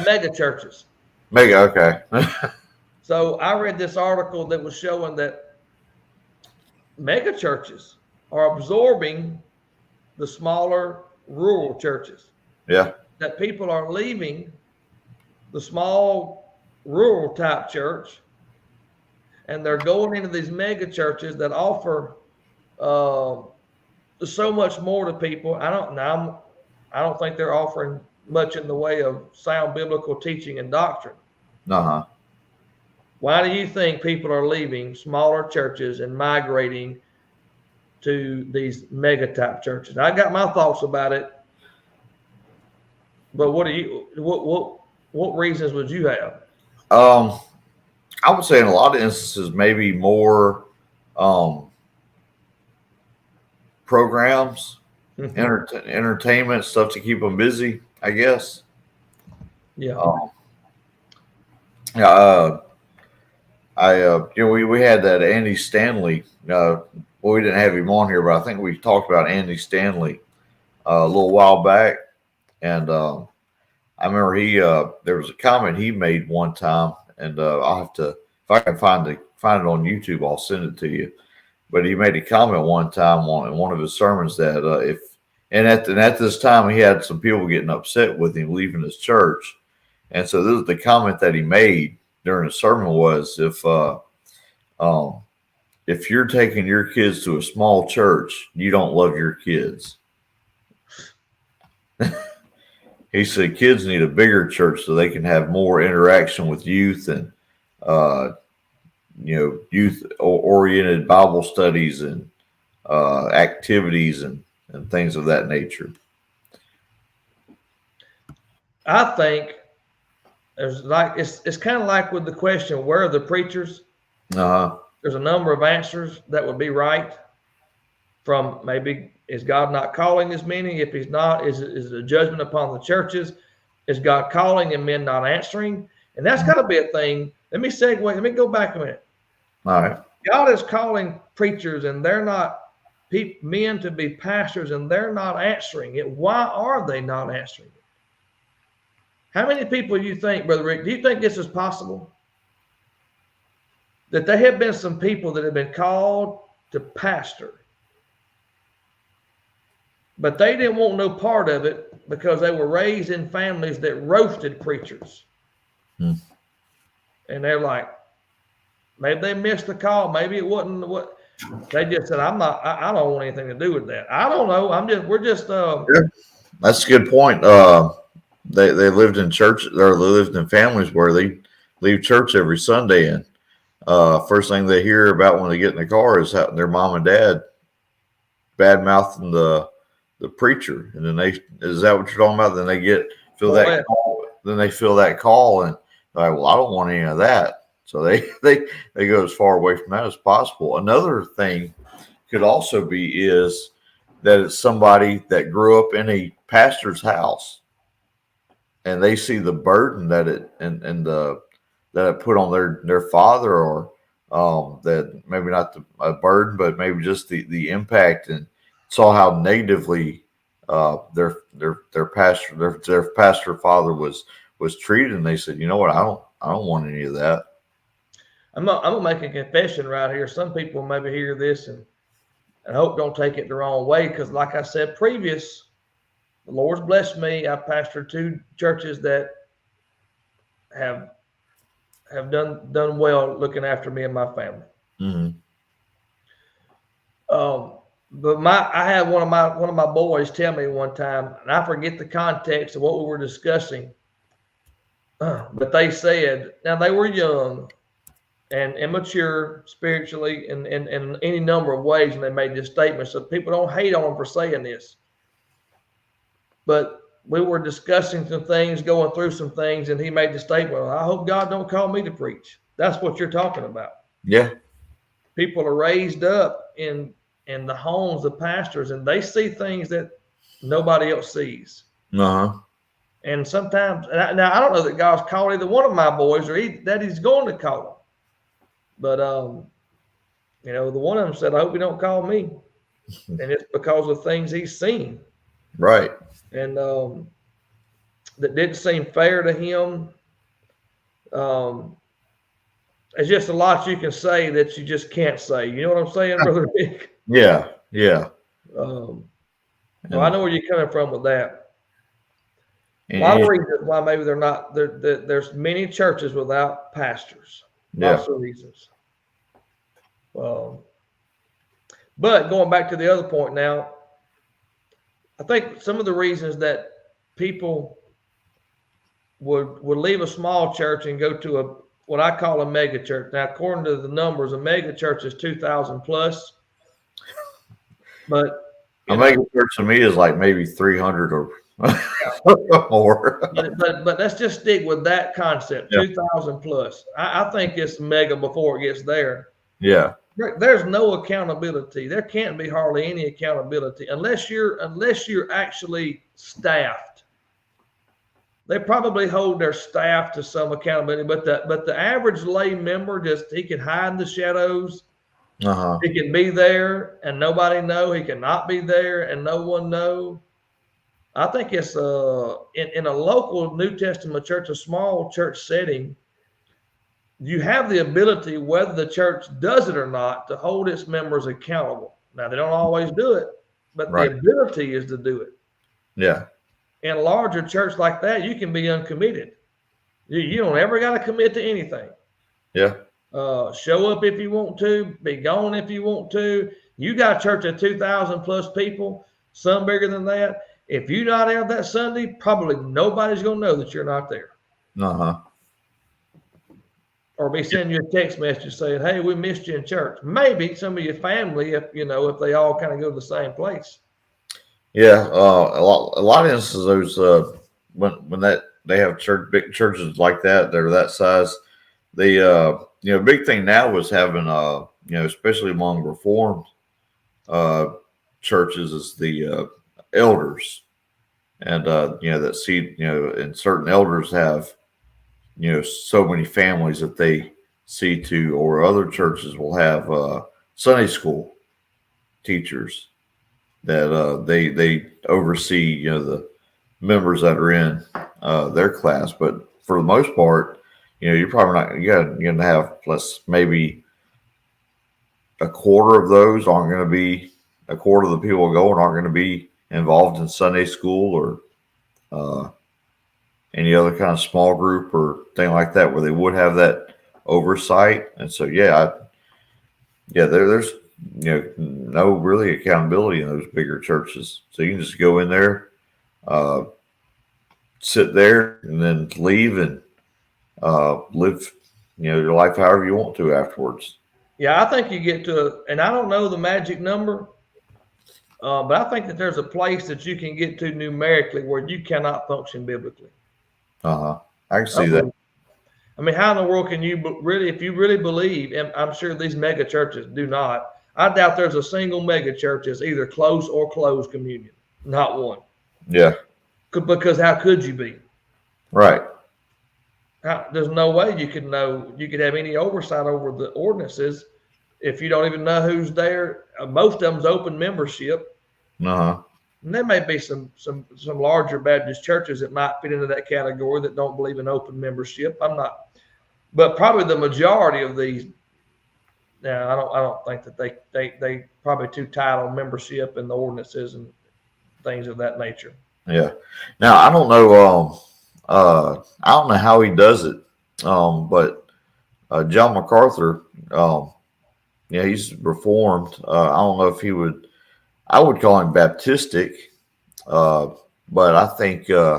Mega churches. Mega, okay. So I read this article that was showing that mega churches are absorbing the smaller rural churches. Yeah. That people are leaving the small rural type church and they're going into these mega churches that offer so much more to people. I don't think they're offering much in the way of sound biblical teaching and doctrine. Uh-huh. Why do you think people are leaving smaller churches and migrating to these mega type churches? I got my thoughts about it, but what reasons would you have? I would say in a lot of instances, maybe more programs, entertainment stuff to keep them busy, I guess. Yeah. We had that Andy Stanley. We didn't have him on here, but I think we talked about Andy Stanley a little while back, and I remember there was a comment he made one time, and I'll have to, if I can find it on YouTube, I'll send it to you. But he made a comment one time in one of his sermons that And at this time, he had some people getting upset with him leaving his church. And so this is the comment that he made during the sermon was, if you're taking your kids to a small church, you don't love your kids. He said kids need a bigger church so they can have more interaction with youth and, youth oriented Bible studies and activities and things of that nature. I think there's it's kind of like with the question, where are the preachers? There's a number of answers that would be right. From maybe, is God not calling as many? If he's not, is it a judgment upon the churches? Is God calling and men not answering? And that's got to be a thing. Let me segue. Let me go back a minute. All right. God is calling preachers and they're not men to be pastors and they're not answering it. Why are they not answering it? How many people do you think, Brother Rick, do you think this is possible? That there have been some people that have been called to pastor, but they didn't want no part of it because they were raised in families that roasted preachers. And they're like, maybe they missed the call. Maybe it wasn't what they just said. I don't want anything to do with that. I don't know. Yeah, that's a good point. They lived in church, or they lived in families where they leave church every Sunday, and first thing they hear about when they get in the car is how their mom and dad bad mouthing the preacher, and then is that what you're talking about? Then they feel that call, then they feel that call, and they're like, well, I don't want any of that. So they go as far away from that as possible. Another thing could also be is that it's somebody that grew up in a pastor's house, and they see the burden that it that it put on their father, or that maybe not a burden, but maybe just the impact, and saw how negatively their pastor father was treated, and they said, you know what, I don't want any of that. I'm gonna make a confession right here. Some people maybe hear this and I hope don't take it the wrong way, because like I said previous, the Lord's blessed me. I pastored 2 churches that have done well looking after me and my family. But I had one of my boys tell me one time, and I forget the context of what we were discussing, but they said, now they were young and immature spiritually in any number of ways, and they made this statement. So people don't hate on them for saying this, but we were discussing some things, going through some things, and he made the statement, well, I hope God don't call me to preach. That's what you're talking about. Yeah. People are raised up in the homes of pastors, and they see things that nobody else sees. And sometimes, now I don't know that God's called either one of my boys or that he's going to call them. But, the one of them said, I hope you don't call me. And it's because of things he's seen. Right. And that didn't seem fair to him. There's just a lot you can say that you just can't say. You know what I'm saying, Brother Rick? Yeah. Well, I know where you're coming from with that. A lot of reasons why maybe they're not. There's many churches without pastors. Lots of reasons. But going back to the other point now, I think some of the reasons that people would leave a small church and go to what I call a mega church. Now, according to the numbers, a mega church is 2,000 plus. But a mega church to me is like maybe 300 or more. But let's just stick with that concept, 2,000 plus. I think it's mega before it gets there. Yeah. There's no accountability. There can't be hardly any accountability unless you're actually staffed. They probably hold their staff to some accountability, but the average lay member he can hide in the shadows. He can be there and nobody know. He cannot be there and no one know. I think it's in a local New Testament church, a small church setting, you have the ability, whether the church does it or not, to hold its members accountable. Now, they don't always do it, but Right. the ability is to do it. Yeah. In a larger church like that, you can be uncommitted. You don't ever got to commit to anything. Yeah. Show up if you want to, be gone if you want to. You got a church of 2,000 plus people, some bigger than that. If you're not there that Sunday, probably nobody's going to know that you're not there. Uh-huh. Or be sending you a text message saying, "Hey, we missed you in church." Maybe some of your family, if they all kind of go to the same place. Yeah. A lot of instances, those when they have big churches like that are that size, the big thing now is having especially among Reformed churches is the elders, and that see and certain elders have so many families that they see to, or other churches will have Sunday school teachers that they oversee the members that are in their class. But for the most part, you're probably not you're gonna have plus maybe a quarter of those aren't going to be a quarter of the people going aren't going to be involved in Sunday school or any other kind of small group or thing like that where they would have that oversight. And so there's no really accountability in those bigger churches. So you can just go in there, sit there, and then leave and live your life however you want to afterwards. Yeah, I think you get to, and I don't know the magic number, but I think that there's a place that you can get to numerically where you cannot function biblically. I can see that. I mean, how in the world can you really, if you really believe, and I'm sure these mega churches do not, I doubt there's a single mega church that's either close or closed communion. Not one. Yeah. Because how could you be? Right. There's no way you could have any oversight over the ordinances if you don't even know who's there. Most of them's open membership. Uh-huh. And there may be some larger Baptist churches that might fit into that category that don't believe in open membership. But probably the majority of these. Now, I don't think that they probably too tight on membership and the ordinances and things of that nature. Yeah. Now I don't know. I don't know how he does it, but John MacArthur, he's Reformed. I don't know if he would. I would call him Baptistic, but I think they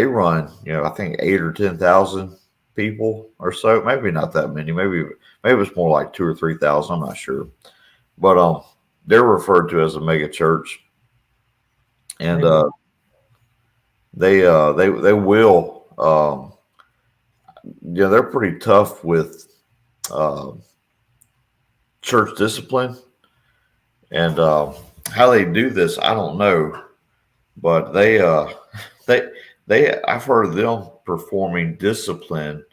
run. I think 8,000 or 10,000 people or so. Maybe not that many. Maybe it's more like 2,000 or 3,000. I'm not sure, but they're referred to as a mega church, and they will. They're pretty tough with church discipline, and how they do this, I don't know, but they I've heard of them performing discipline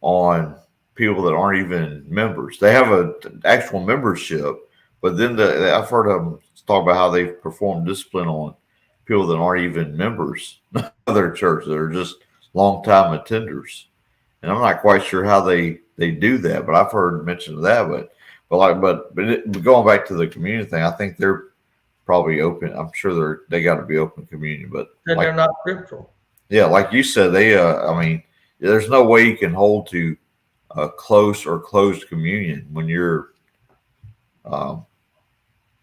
on people that aren't even members. They have an actual membership, but then I've heard of them talk about how they perform discipline on people that aren't even members of their church, that are just longtime attenders. And I'm not quite sure how they do that, but I've heard mention of that. But going back to the communion thing, I think they're probably open. I'm sure they got to be open communion, but they're not scriptural. Yeah, like you said, there's no way you can hold to a close or closed communion when you're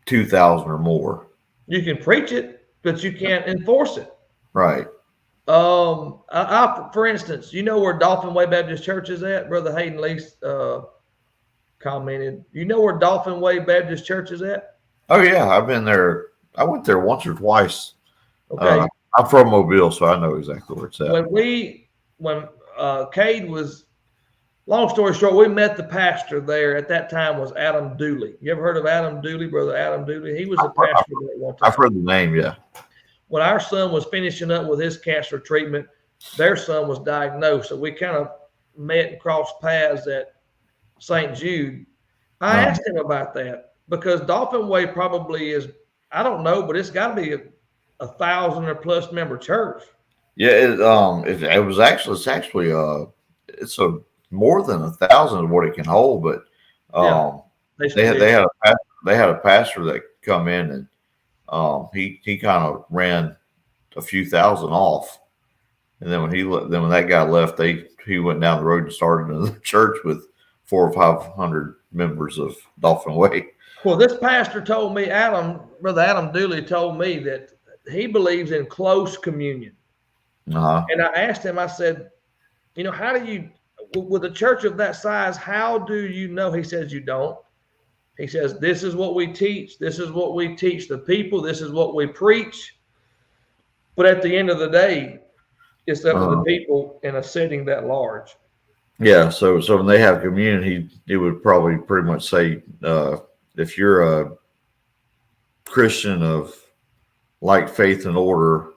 2,000 or more. You can preach it, but you can't enforce it. Right. For instance, you know where Dolphin Way Baptist Church is at? Brother Hayden Lease commented. You know where Dolphin Way Baptist Church is at? Oh yeah, I've been there. I went there once or twice. Okay. I'm from Mobile, so I know exactly where it's at. When Cade was, long story short, we met the pastor there at that time was Adam Dooley. You ever heard of Adam Dooley, Brother Adam Dooley? He was a pastor there at one time. I've heard the name, yeah. When our son was finishing up with his cancer treatment, their son was diagnosed. So we kind of met and crossed paths at St. Jude. I asked him about that because Dolphin Way probably is, I don't know, but it's got to be a 1,000 or plus member church. Yeah, it's more than 1,000 of what it can hold, but they had a pastor that come in, and he kind of ran a few thousand off. And then when that guy left, he went down the road and started another church with 400 or 500 members of Dauphin Way. Well, this pastor told me, Brother Adam Dooley told me that he believes in close communion. Uh-huh. And I asked him, I said, how do you, with a church of that size, how do you know? He says, you don't. He says, this is what we teach. This is what we teach the people. This is what we preach. But at the end of the day, it's up to the people in a setting that large. Yeah. So when they have communion, he would probably pretty much say, if you're a Christian of like faith and order,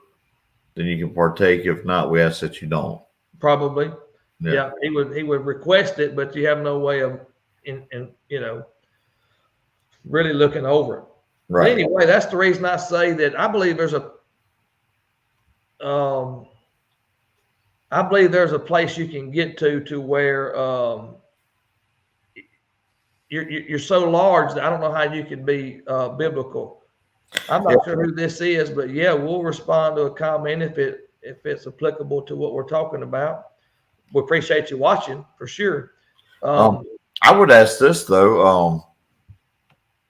then you can partake. If not, we ask that you don't. Probably. Yeah. He would request it, but you have no way of, really looking over it. Right. But anyway, that's the reason I say that I believe there's a place you can get to where you're so large that I don't know how you can be biblical. I'm not sure who this is, but yeah, we'll respond to a comment if it's applicable to what we're talking about. We appreciate you watching for sure. I would ask this though.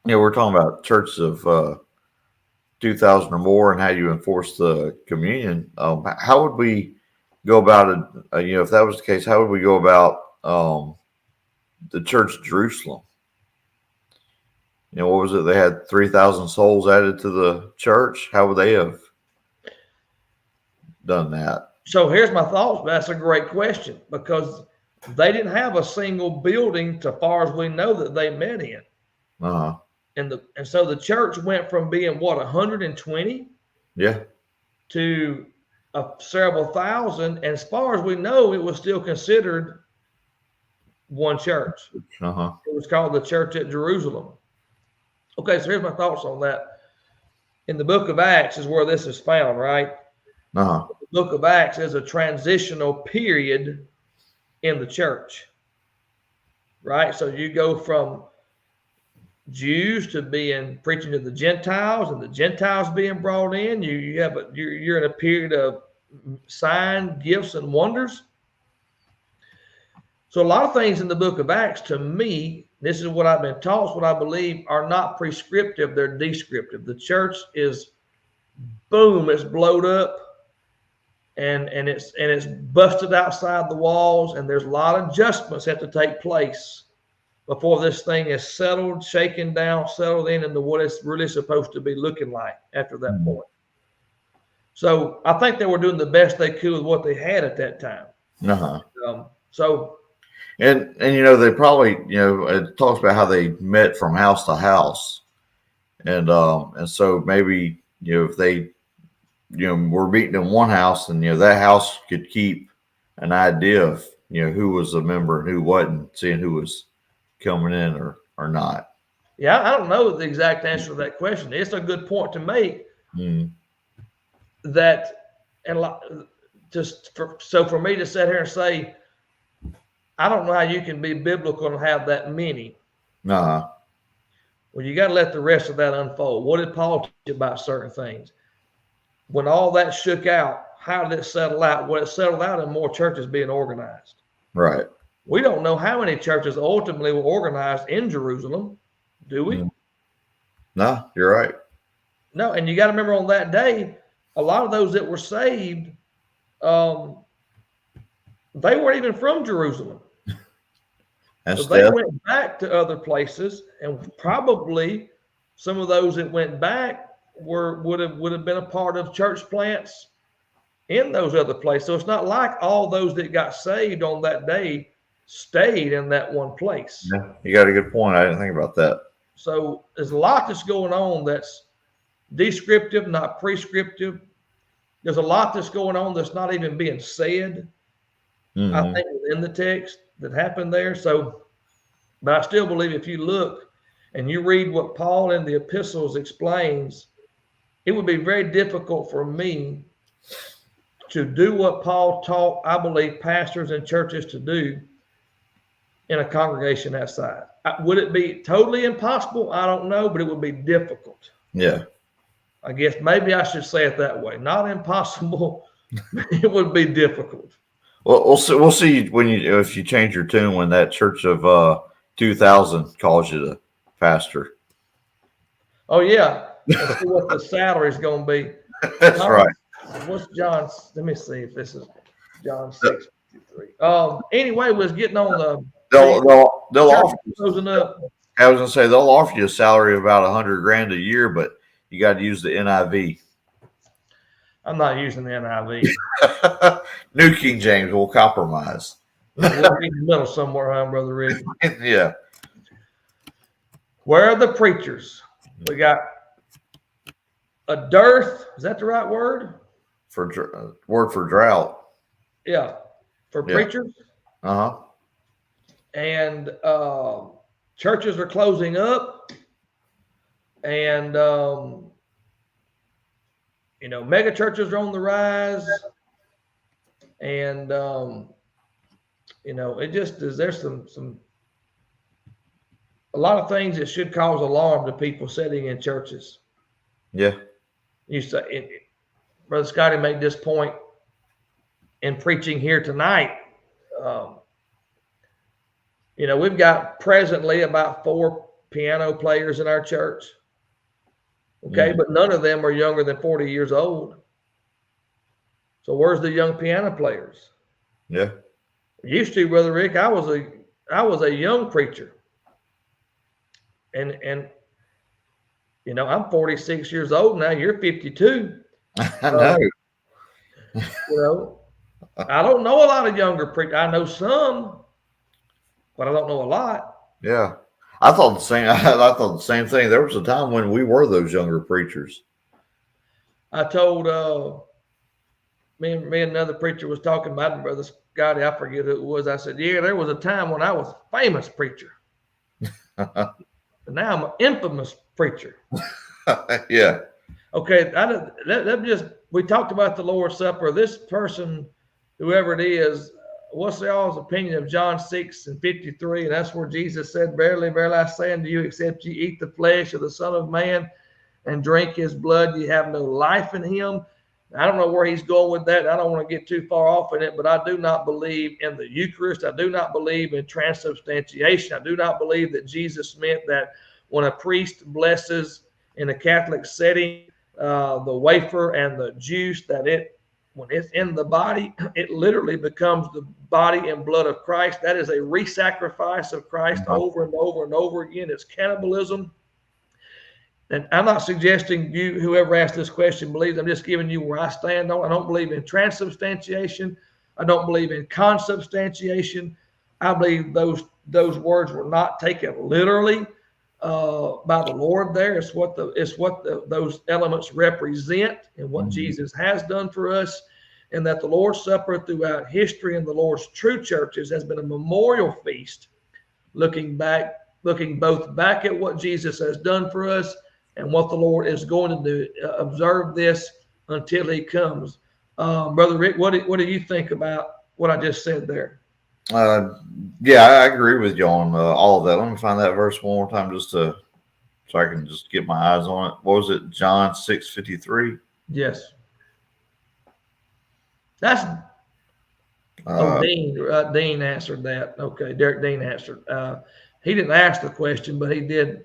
We're talking about churches of 2,000 or more and how you enforce the communion. How would we go about it? If that was the case, how would we go about the church of Jerusalem? What was it? They had 3,000 souls added to the church. How would they have done that? So here's my thoughts. That's a great question because they didn't have a single building, so far as we know, that they met in. Uh-huh. And so the church went from being 120? Yeah. To several thousand. And as far as we know, it was still considered one church. Uh-huh. It was called the Church at Jerusalem. Okay, so here's my thoughts on that. In the book of Acts is where this is found, right? Uh-huh. The book of Acts is a transitional period in the church, right? So you go from Jews to preaching to the Gentiles, and the Gentiles being brought in. You're in a period of signs, gifts, and wonders. So a lot of things in the book of Acts, to me, this is what I've been taught, what I believe, are not prescriptive, they're descriptive. The church is, boom, it's blowed up and it's busted outside the walls, and there's a lot of adjustments that have to take place before this thing is settled, shaken down, settled into what it's really supposed to be looking like after that point. So I think they were doing the best they could with what they had at that time. Uh-huh. And they probably, it talks about how they met from house to house. And so maybe, if they, were meeting in one house, and, that house could keep an idea of, who was a member and who wasn't, seeing who was coming in or not. Yeah, I don't know the exact answer to that question. It's a good point to make. That, and for me to sit here and say, I don't know how you can be biblical and have that many. Uh-huh. Well, you got to let the rest of that unfold. What did Paul teach you about certain things? When all that shook out, how did it settle out? Well, it settled out in more churches being organized. Right. We don't know how many churches ultimately were organized in Jerusalem, do we? No, you're right. No, and you got to remember on that day, a lot of those that were saved, they weren't even from Jerusalem. So they went back to other places, and probably some of those that went back would have been a part of church plants in those other places. So it's not like all those that got saved on that day stayed in that one place. Yeah, you got a good point. I didn't think about that. So there's a lot that's going on that's descriptive, not prescriptive. There's a lot that's going on that's not even being said. I think within the text that happened there. So, but I still believe if you look and you read what Paul in the epistles explains, it would be very difficult for me to do what Paul taught, I believe, pastors and churches to do in a congregation that size. Would it be totally impossible? I don't know, but it would be difficult. Yeah. I guess maybe I should say it that way. Not impossible. It would be difficult. Well, we'll see when if you change your tune when that church of 2000 calls you the pastor. Oh yeah. Let's see what the salary is going to be. That's right. What's John's? Let me see if this is John 6:53. Anyway, was getting on the. They'll offer. Closing up. I was gonna say they'll offer you a salary of about $100,000 a year, but you got to use the NIV. I'm not using the NIV. New King James will compromise. We're in the middle somewhere, huh, Brother Rick? Yeah. Where are the preachers? We got a dearth. Is that the right word? Word for drought. Yeah, for preachers. Uh-huh. And churches are closing up, and mega churches are on the rise, and it just is. There's a lot of things that should cause alarm to people sitting in churches. Yeah. You say, Brother Scotty made this point in preaching here tonight. We've got presently about 4 piano players in our church. Okay, but none of them are younger than 40 years old. So where's the young piano players? Yeah. Used to, Brother Rick, I was a young preacher. And I'm 46 years old now. You're 52. I know. I don't know a lot of younger preachers. I know some, but I don't know a lot. Yeah. I thought the same thing. There was a time when we were those younger preachers. I told me and another preacher was talking about it, Brother Scotty, I forget who it was. I said, yeah, there was a time when I was a famous preacher. And now I'm an infamous preacher. Yeah. Okay, we talked about the Lord's Supper. This person, whoever it is, what's y'all's opinion of John 6:53? And that's where Jesus said, verily, verily, I say unto you, except ye eat the flesh of the Son of Man and drink his blood, ye have no life in him. I don't know where he's going with that. I don't want to get too far off in it, but I do not believe in the Eucharist. I do not believe in transubstantiation. I do not believe that Jesus meant that when a priest blesses in a Catholic setting the wafer and the juice, that when it's in the body, it literally becomes the body and blood of Christ. That is a re-sacrifice of Christ over and over and over again. It's cannibalism. And I'm not suggesting you, whoever asked this question, believes. I'm just giving you where I stand on. I don't believe in transubstantiation. I don't believe in consubstantiation. I believe those words were not taken literally by the Lord. There, it's what those elements represent and what Jesus has done for us, and that the Lord's Supper throughout history and the Lord's true churches has been a memorial feast, looking both back at what Jesus has done for us and what the Lord is going to do. Observe this until he comes. Brother Rick, what do you think about what I just said there? Yeah, I agree with you on all of that. Let me find that verse one more time so I can just get my eyes on it. What was it? John 6:53? Yes. That's Dean answered that. Okay, Derek Dean answered. He didn't ask the question, but he did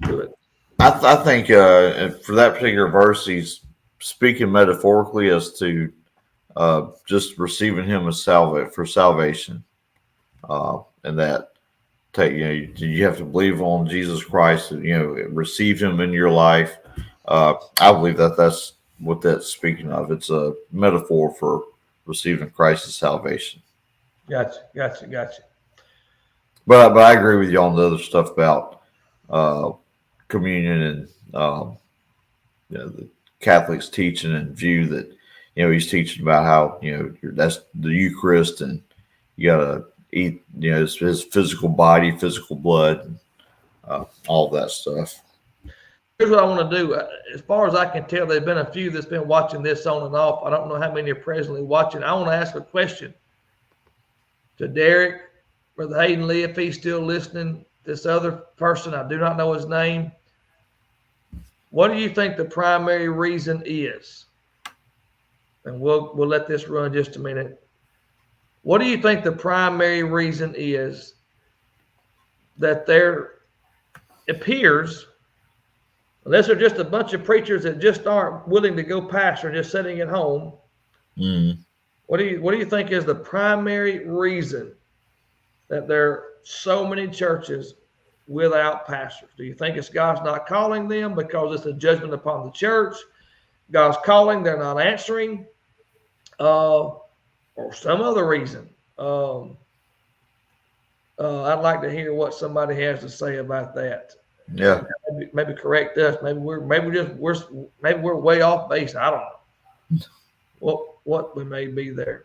to it. I think for that particular verse, he's speaking metaphorically as to just receiving him as for salvation, and that you have to believe on Jesus Christ, receive him in your life. I believe that's what that's speaking of. It's a metaphor for receiving Christ's salvation. Gotcha. But I agree with you on the other stuff about communion and the Catholics teaching and view that he's teaching about how that's the Eucharist and you gotta eat his physical body, physical blood, and all that stuff. Here's what I want to do. As far as I can tell, there've been a few that's been watching this on and off. I don't know how many are presently watching. I want to ask a question to Derek, Brother Hayden Lee, if he's still listening, this other person, I do not know his name. What do you think the primary reason is? And we'll let this run just a minute. What do you think the primary reason is that there appears, unless they're just a bunch of preachers that just aren't willing to go pastor, just sitting at home? What do you think is the primary reason that there are so many churches without pastors? Do you think it's God's not calling them because it's a judgment upon the church? God's calling, they're not answering, or some other reason? I'd like to hear what somebody has to say about that. Yeah, maybe correct us. Maybe we're way off base. I don't know what we may be there.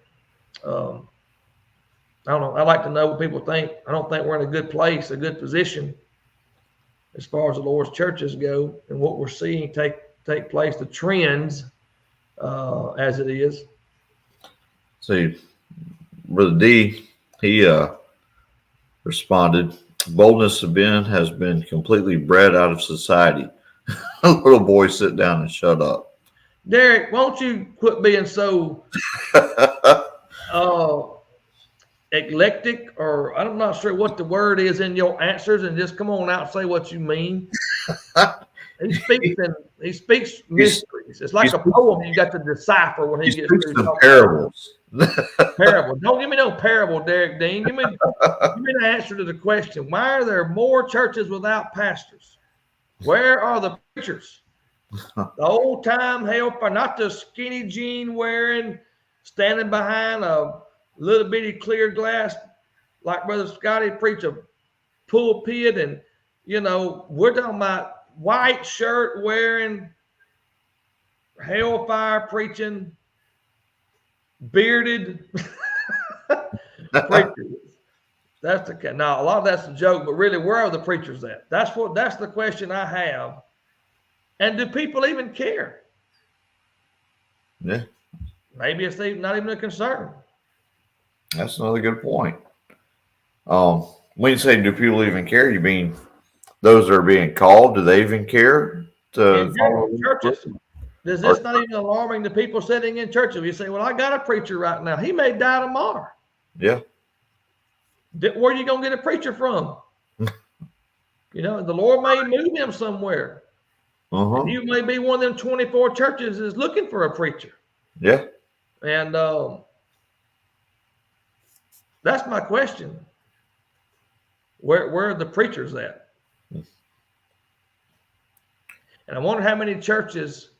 I don't know. I like to know what people think. I don't think we're in a good place, a good position, as far as the Lord's churches go, and what we're seeing take place, the trends as it is. See, Brother D, he responded, "Boldness of Ben has been completely bred out of society." Little boy, sit down and shut up. Derek, won't you quit being so eclectic, or I'm not sure what the word is in your answers, and just come on out and say what you mean. He speaks mysteries. It's like a poem you got to decipher when he gets through some parables. Parable. Don't give me no parable, Derek Dean. Give me the answer to the question. Why are there more churches without pastors? Where are the preachers? The old time helper, not the skinny jean wearing, standing behind a little bitty clear glass, like Brother Scotty preach a pulpit, and we're talking about white shirt wearing, hellfire preaching, bearded preachers. That's the now a lot of that's a joke, but really, where are the preachers at? That's the question I have. And do people even care? Yeah. Maybe it's not even a concern. That's another good point. When you say do people even care, you mean those that are being called? Do they even care to follow churches? Is this not even alarming to people sitting in churches? You say, well, I got a preacher right now. He may die tomorrow. Yeah. Where are you going to get a preacher from? The Lord may move him somewhere. And you may be one of them 24 churches is looking for a preacher. Yeah. And that's my question. Where are the preachers at? And I wonder how many churches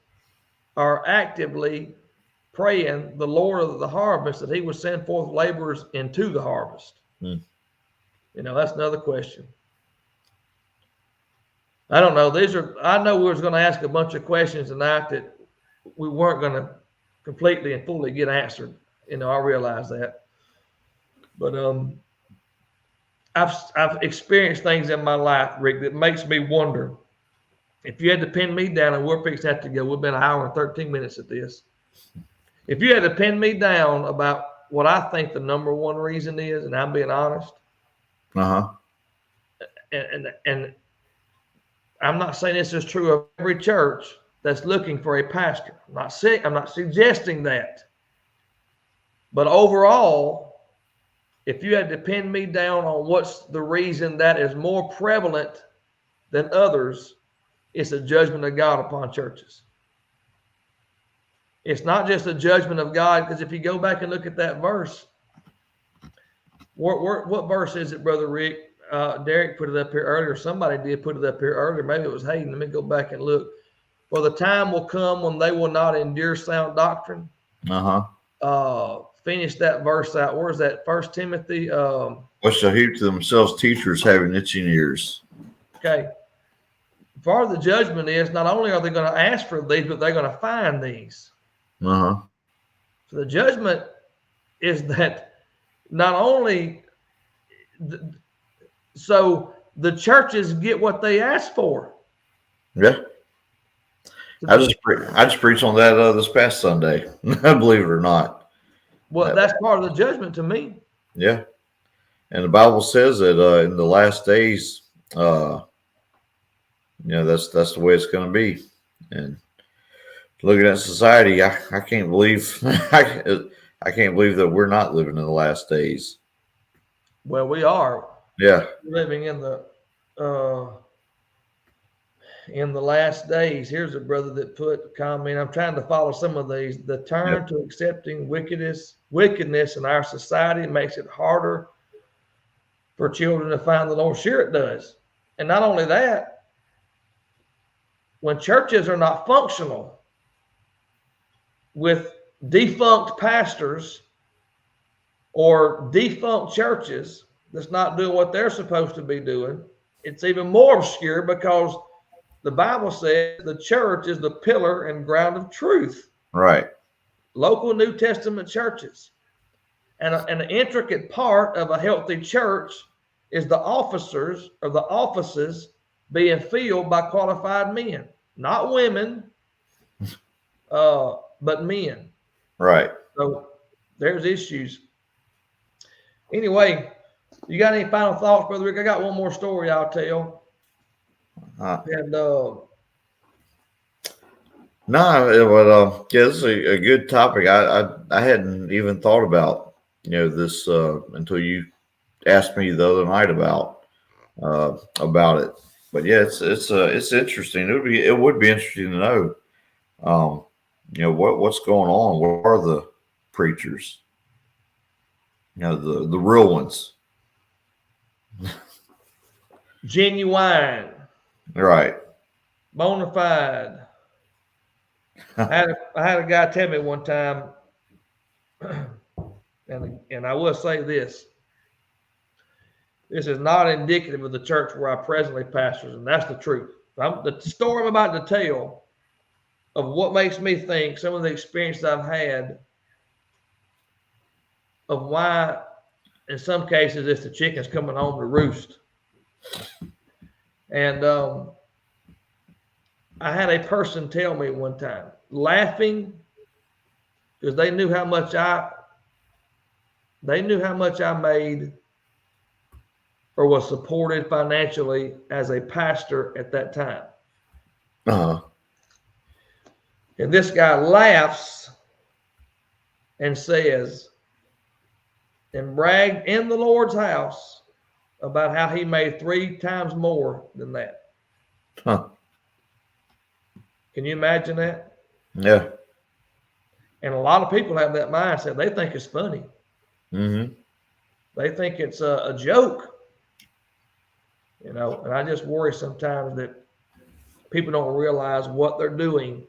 are actively praying the Lord of the harvest that he would send forth laborers into the harvest. That's another question. I don't know. I know we was going to ask a bunch of questions tonight that we weren't going to completely and fully get answered. I realize that. But I've experienced things in my life, Rick, that makes me wonder. If you had to pin me down, and we're fixing to have to go, we've been an hour and 13 minutes at this. If you had to pin me down about what I think the number one reason is, and I'm being honest. And I'm not saying this is true of every church that's looking for a pastor. I'm not suggesting that. But overall, if you had to pin me down on what's the reason that is more prevalent than others, it's a judgment of God upon churches. It's not just a judgment of God, because if you go back and look at that verse, what verse is it, Brother Rick? Derek put it up here earlier. Somebody did put it up here earlier. Maybe it was Hayden. Let me go back and look. For the time will come when they will not endure sound doctrine. Finish that verse out. Where's that? 1 Timothy. What shall heap to themselves teachers having itching ears? Okay. Part of the judgment is not only are they going to ask for these, but they're going to find these. So the judgment is that not only so the churches get what they ask for. Yeah. I just preached on that this past Sunday. Believe it or not. Well, that's part of the judgment to me. Yeah. And the Bible says that in the last days, that's the way it's going to be. And looking at society, I can't believe I can't believe that we're not living in the last days. Well, we are. Yeah, living in the last days. Here's a brother that put a comment. I'm trying to follow some of these. The turn to accepting wickedness in our society makes it harder for children to find the Lord. Sure, it does. And not only that, when churches are not functional with defunct pastors or defunct churches that's not doing what they're supposed to be doing, it's even more obscure because the Bible says the church is the pillar and ground of truth. Right. Local New Testament churches. And an intricate part of a healthy church is the officers or the offices being filled by qualified men, not women, but men. Right. So there's issues. Anyway, you got any final thoughts, Brother Rick? I got one more story I'll tell. And no, but this is a good topic. I hadn't even thought about this until you asked me the other night about it. But yeah, it's interesting. It would be interesting to know, what's going on. What are the preachers? The real ones. Genuine. Right. Bona fide. I had a guy tell me one time, and I will say this. This is not indicative of the church where I presently pastor, and that's the truth. The story I'm about to tell of what makes me think some of the experiences I've had of why, in some cases, it's the chickens coming home to roost. And I had a person tell me one time, laughing, because they knew how much I made or was supported financially as a pastor at that time. Uh-huh. And this guy laughs and says, and bragged in the Lord's house about how he made 3 times more than that. Huh. Can you imagine that? Yeah. And a lot of people have that mindset. They think it's funny. Mm-hmm. They think it's a joke. And I just worry sometimes that people don't realize what they're doing.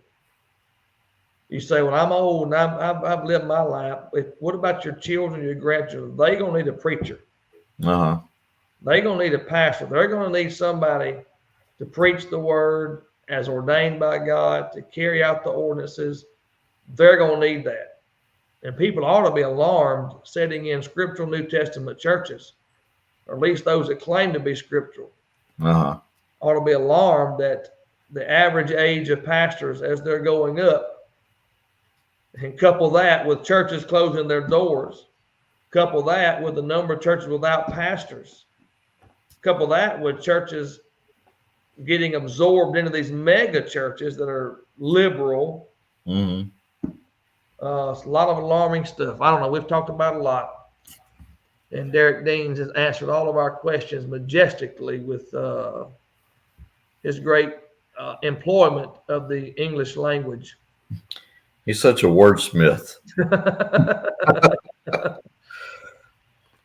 You say, well, I'm old and I've lived my life. What about your children, your grandchildren? They're going to need a preacher. Uh-huh. They're going to need a pastor. They're going to need somebody to preach the word as ordained by God, to carry out the ordinances. They're going to need that. And people ought to be alarmed sitting in scriptural New Testament churches, or at least those that claim to be scriptural. Uh-huh. Ought to be alarmed that the average age of pastors as they're going up, and couple that with churches closing their doors, couple that with the number of churches without pastors, couple that with churches getting absorbed into these mega churches that are liberal. Mm-hmm. It's a lot of alarming stuff. I don't know. We've talked about a lot. And Derek Deans has answered all of our questions majestically with his great employment of the English language. He's such a wordsmith.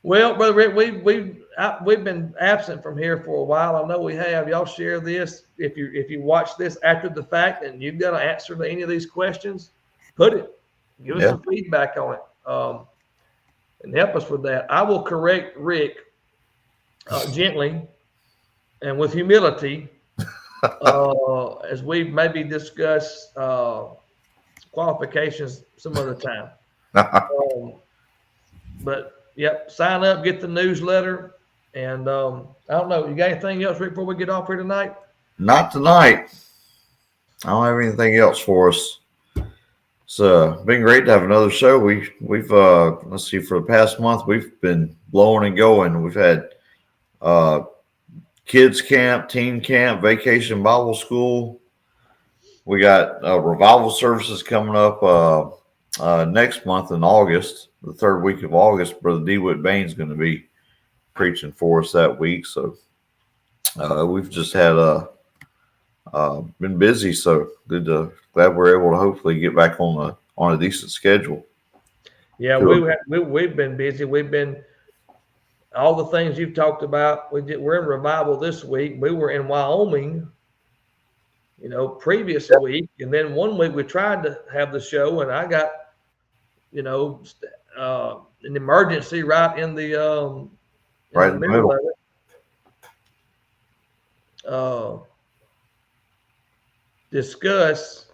Well, Brother Rick, we've been absent from here for a while. I know we have. Y'all share this. If you watch this after the fact and you've got an answer to any of these questions, put it. Give us some feedback on it, and help us with that. I will correct Rick gently and with humility as we maybe discuss qualifications some other time. But yep, sign up, get the newsletter, and I don't know. You got anything else, Rick, before we get off here tonight? Not tonight. I don't have anything else for us. It's been great to have another show. We've let's see, for the past month we've been blowing and going. We've had uh, kids camp, teen camp, vacation Bible school. We got revival services coming up next month in August, the third week of August. Brother DeWitt Bain's going to be preaching for us that week. So we've just had been busy. So glad we're able to hopefully get back on a decent schedule. Yeah, we've been busy. We've been all the things you've talked about. We're in revival this week. We were in Wyoming, previous week, and then one week we tried to have the show, and I got, an emergency right in the Right in the middle of it. Discuss.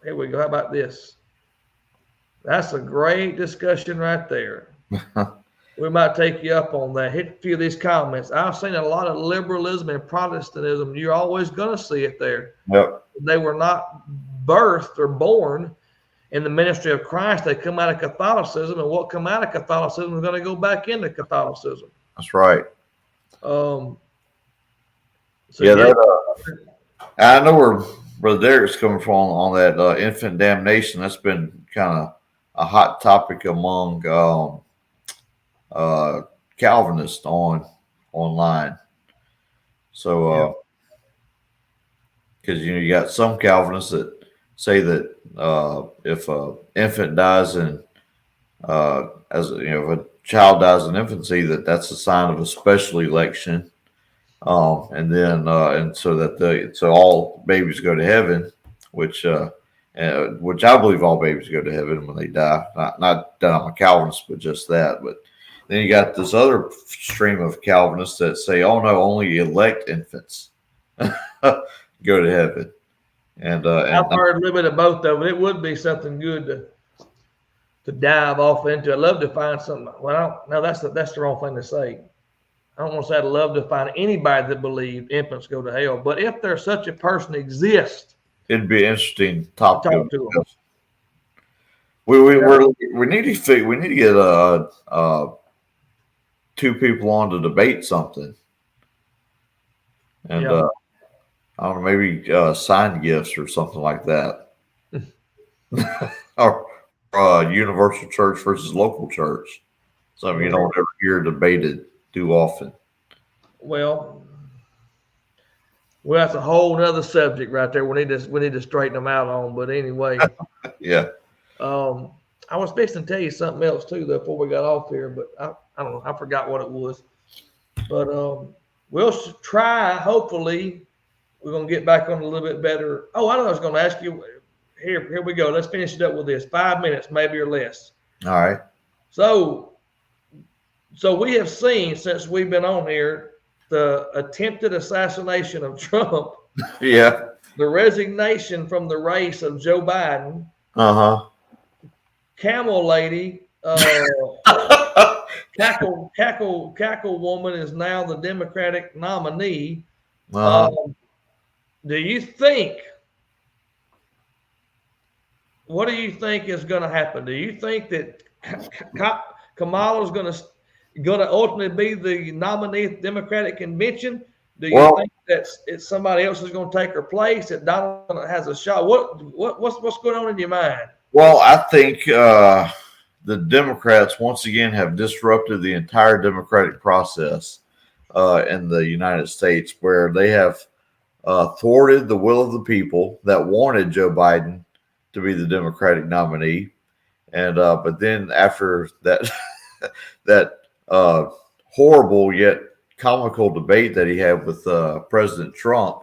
Here we go. How about this? That's a great discussion right there. We might take you up on that. Hit a few of these comments. I've seen a lot of liberalism and Protestantism. You're always going to see it there. Yep. They were not birthed or born in the ministry of Christ. They come out of Catholicism, and what come out of Catholicism is going to go back into Catholicism. That's right. So yeah, I know where Brother Derek's coming from on that infant damnation. That's been kind of a hot topic among Calvinists online. So, because you got some Calvinists that say that if an infant dies if a child dies in infancy, that's a sign of a special election, and so all babies go to heaven, which I believe all babies go to heaven when they die. Not that I'm a Calvinist, but just that. But then you got this other stream of Calvinists that say, "Oh no, only elect infants go to heaven." And I've heard a little bit of both of them. It would be something good to dive off into. I'd love to find something. Well, no, that's the wrong thing to say. I don't want to say I'd love to find anybody that believed infants go to hell, but if there's such a person exists, it'd be an interesting topic. Talk to them. We need to get two people on to debate something, and I don't know, maybe sign gifts or something like that, or universal church versus local church. Something you don't ever hear debated too often. Well, that's a whole nother subject right there. We need to straighten them out on. But anyway, yeah. I was fixing to tell you something else too, though, before we got off here, but I don't know. I forgot what it was. But we'll try. Hopefully, we're gonna get back on a little bit better. Oh, I know. I was gonna ask you. Here we go. Let's finish it up with this. 5 minutes, maybe or less. All right. So we have seen since we've been on here the attempted assassination of Trump. Yeah. The resignation from the race of Joe Biden. Camel lady, cackle woman is now the Democratic nominee. Do you think? What do you think is going to happen? Do you think that Kamala is going to ultimately be the nominee at the Democratic convention? Do you think that somebody else is going to take her place? That Donald has a shot? What's going on in your mind? Well, I think the Democrats once again have disrupted the entire democratic process in the United States, where they have thwarted the will of the people that wanted Joe Biden to be the Democratic nominee, and but then after that that horrible yet comical debate that he had with President Trump,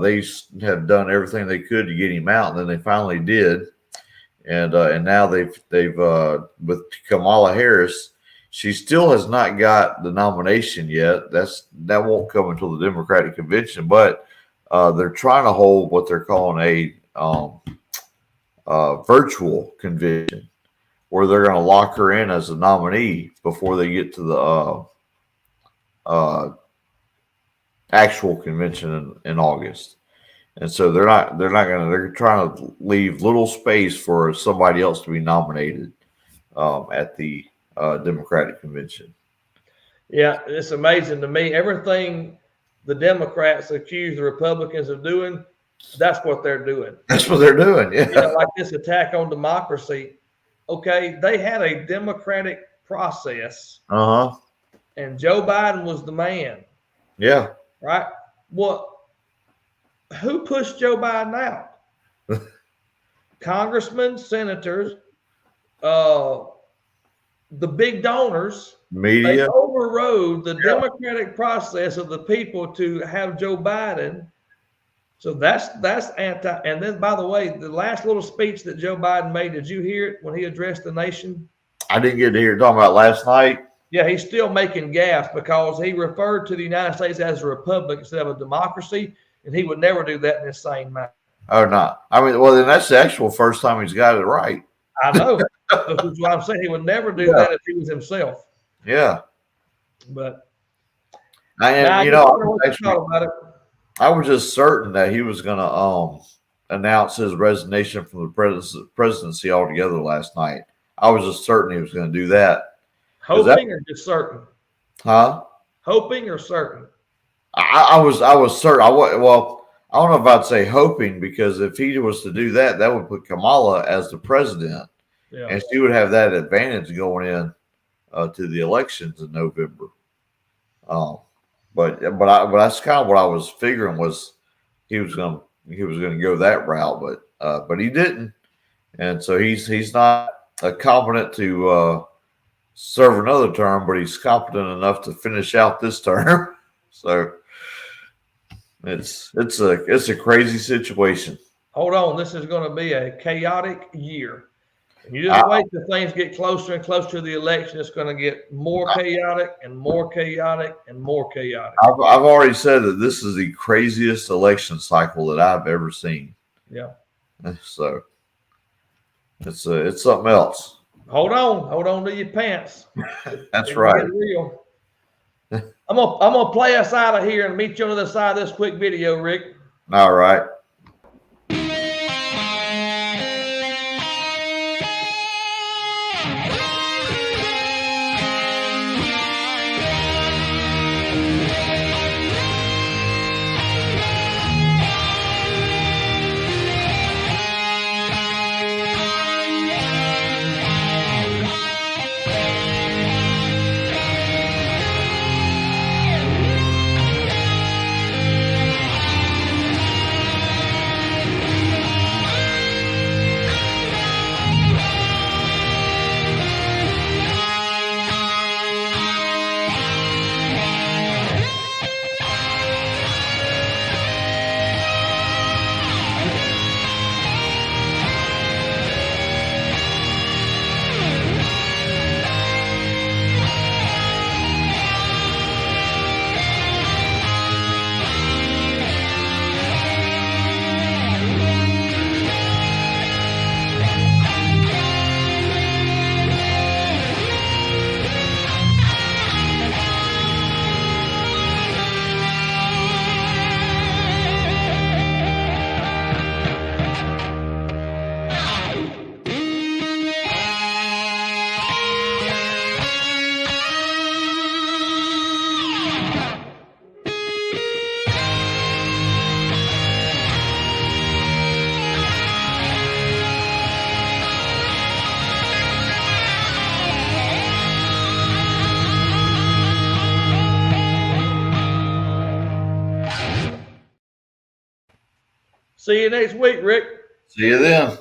they have done everything they could to get him out, and then they finally did. And now they've with Kamala Harris, she still has not got the nomination yet. That won't come until the Democratic convention, but they're trying to hold what they're calling a virtual convention, where they're going to lock her in as a nominee before they get to the actual convention in August. And so they're trying to leave little space for somebody else to be nominated at the Democratic convention. Yeah, it's amazing to me. Everything the Democrats accuse the Republicans of doing, that's what they're doing. That's what they're doing. Yeah. You know, like this attack on democracy. Okay, they had a democratic process. Uh-huh. And Joe Biden was the man. Yeah. Right? Well, who pushed Joe Biden out? Congressmen, senators, the big donors. Media. They overrode the democratic process of the people to have Joe Biden. So that's anti. And then, by the way, the last little speech that Joe Biden made, did you hear it when he addressed the nation? I didn't get to hear talking about last night. Yeah, he's still making gaffes because he referred to the United States as a republic instead of a democracy, and he would never do that in his sane mind. Oh, no. I mean, well, then that's the actual first time he's got it right. I know. That's what I'm saying. He would never do that if he was himself. Yeah. But I was just certain that he was going to announce his resignation from the presidency altogether last night. I was just certain he was going to do that. Hoping or just certain? Huh? Hoping or certain? I was certain. I don't know if I'd say hoping, because if he was to do that, that would put Kamala as the president, and she would have that advantage going in to the elections in November. But that's kind of what I was figuring, was he was going to go that route, but he didn't, and so he's not competent to serve another term, but he's competent enough to finish out this term. So it's a crazy situation. Hold on, this is going to be a chaotic year. You just wait till things get closer and closer to the election. It's going to get more chaotic and more chaotic and more chaotic. I've already said that this is the craziest election cycle that I've ever seen. Yeah. So it's something else. Hold on to your pants. That's right. Real. I'm gonna play us out of here and meet you on the other side of this quick video, Rick. All right. See you next week, Rick. See you then.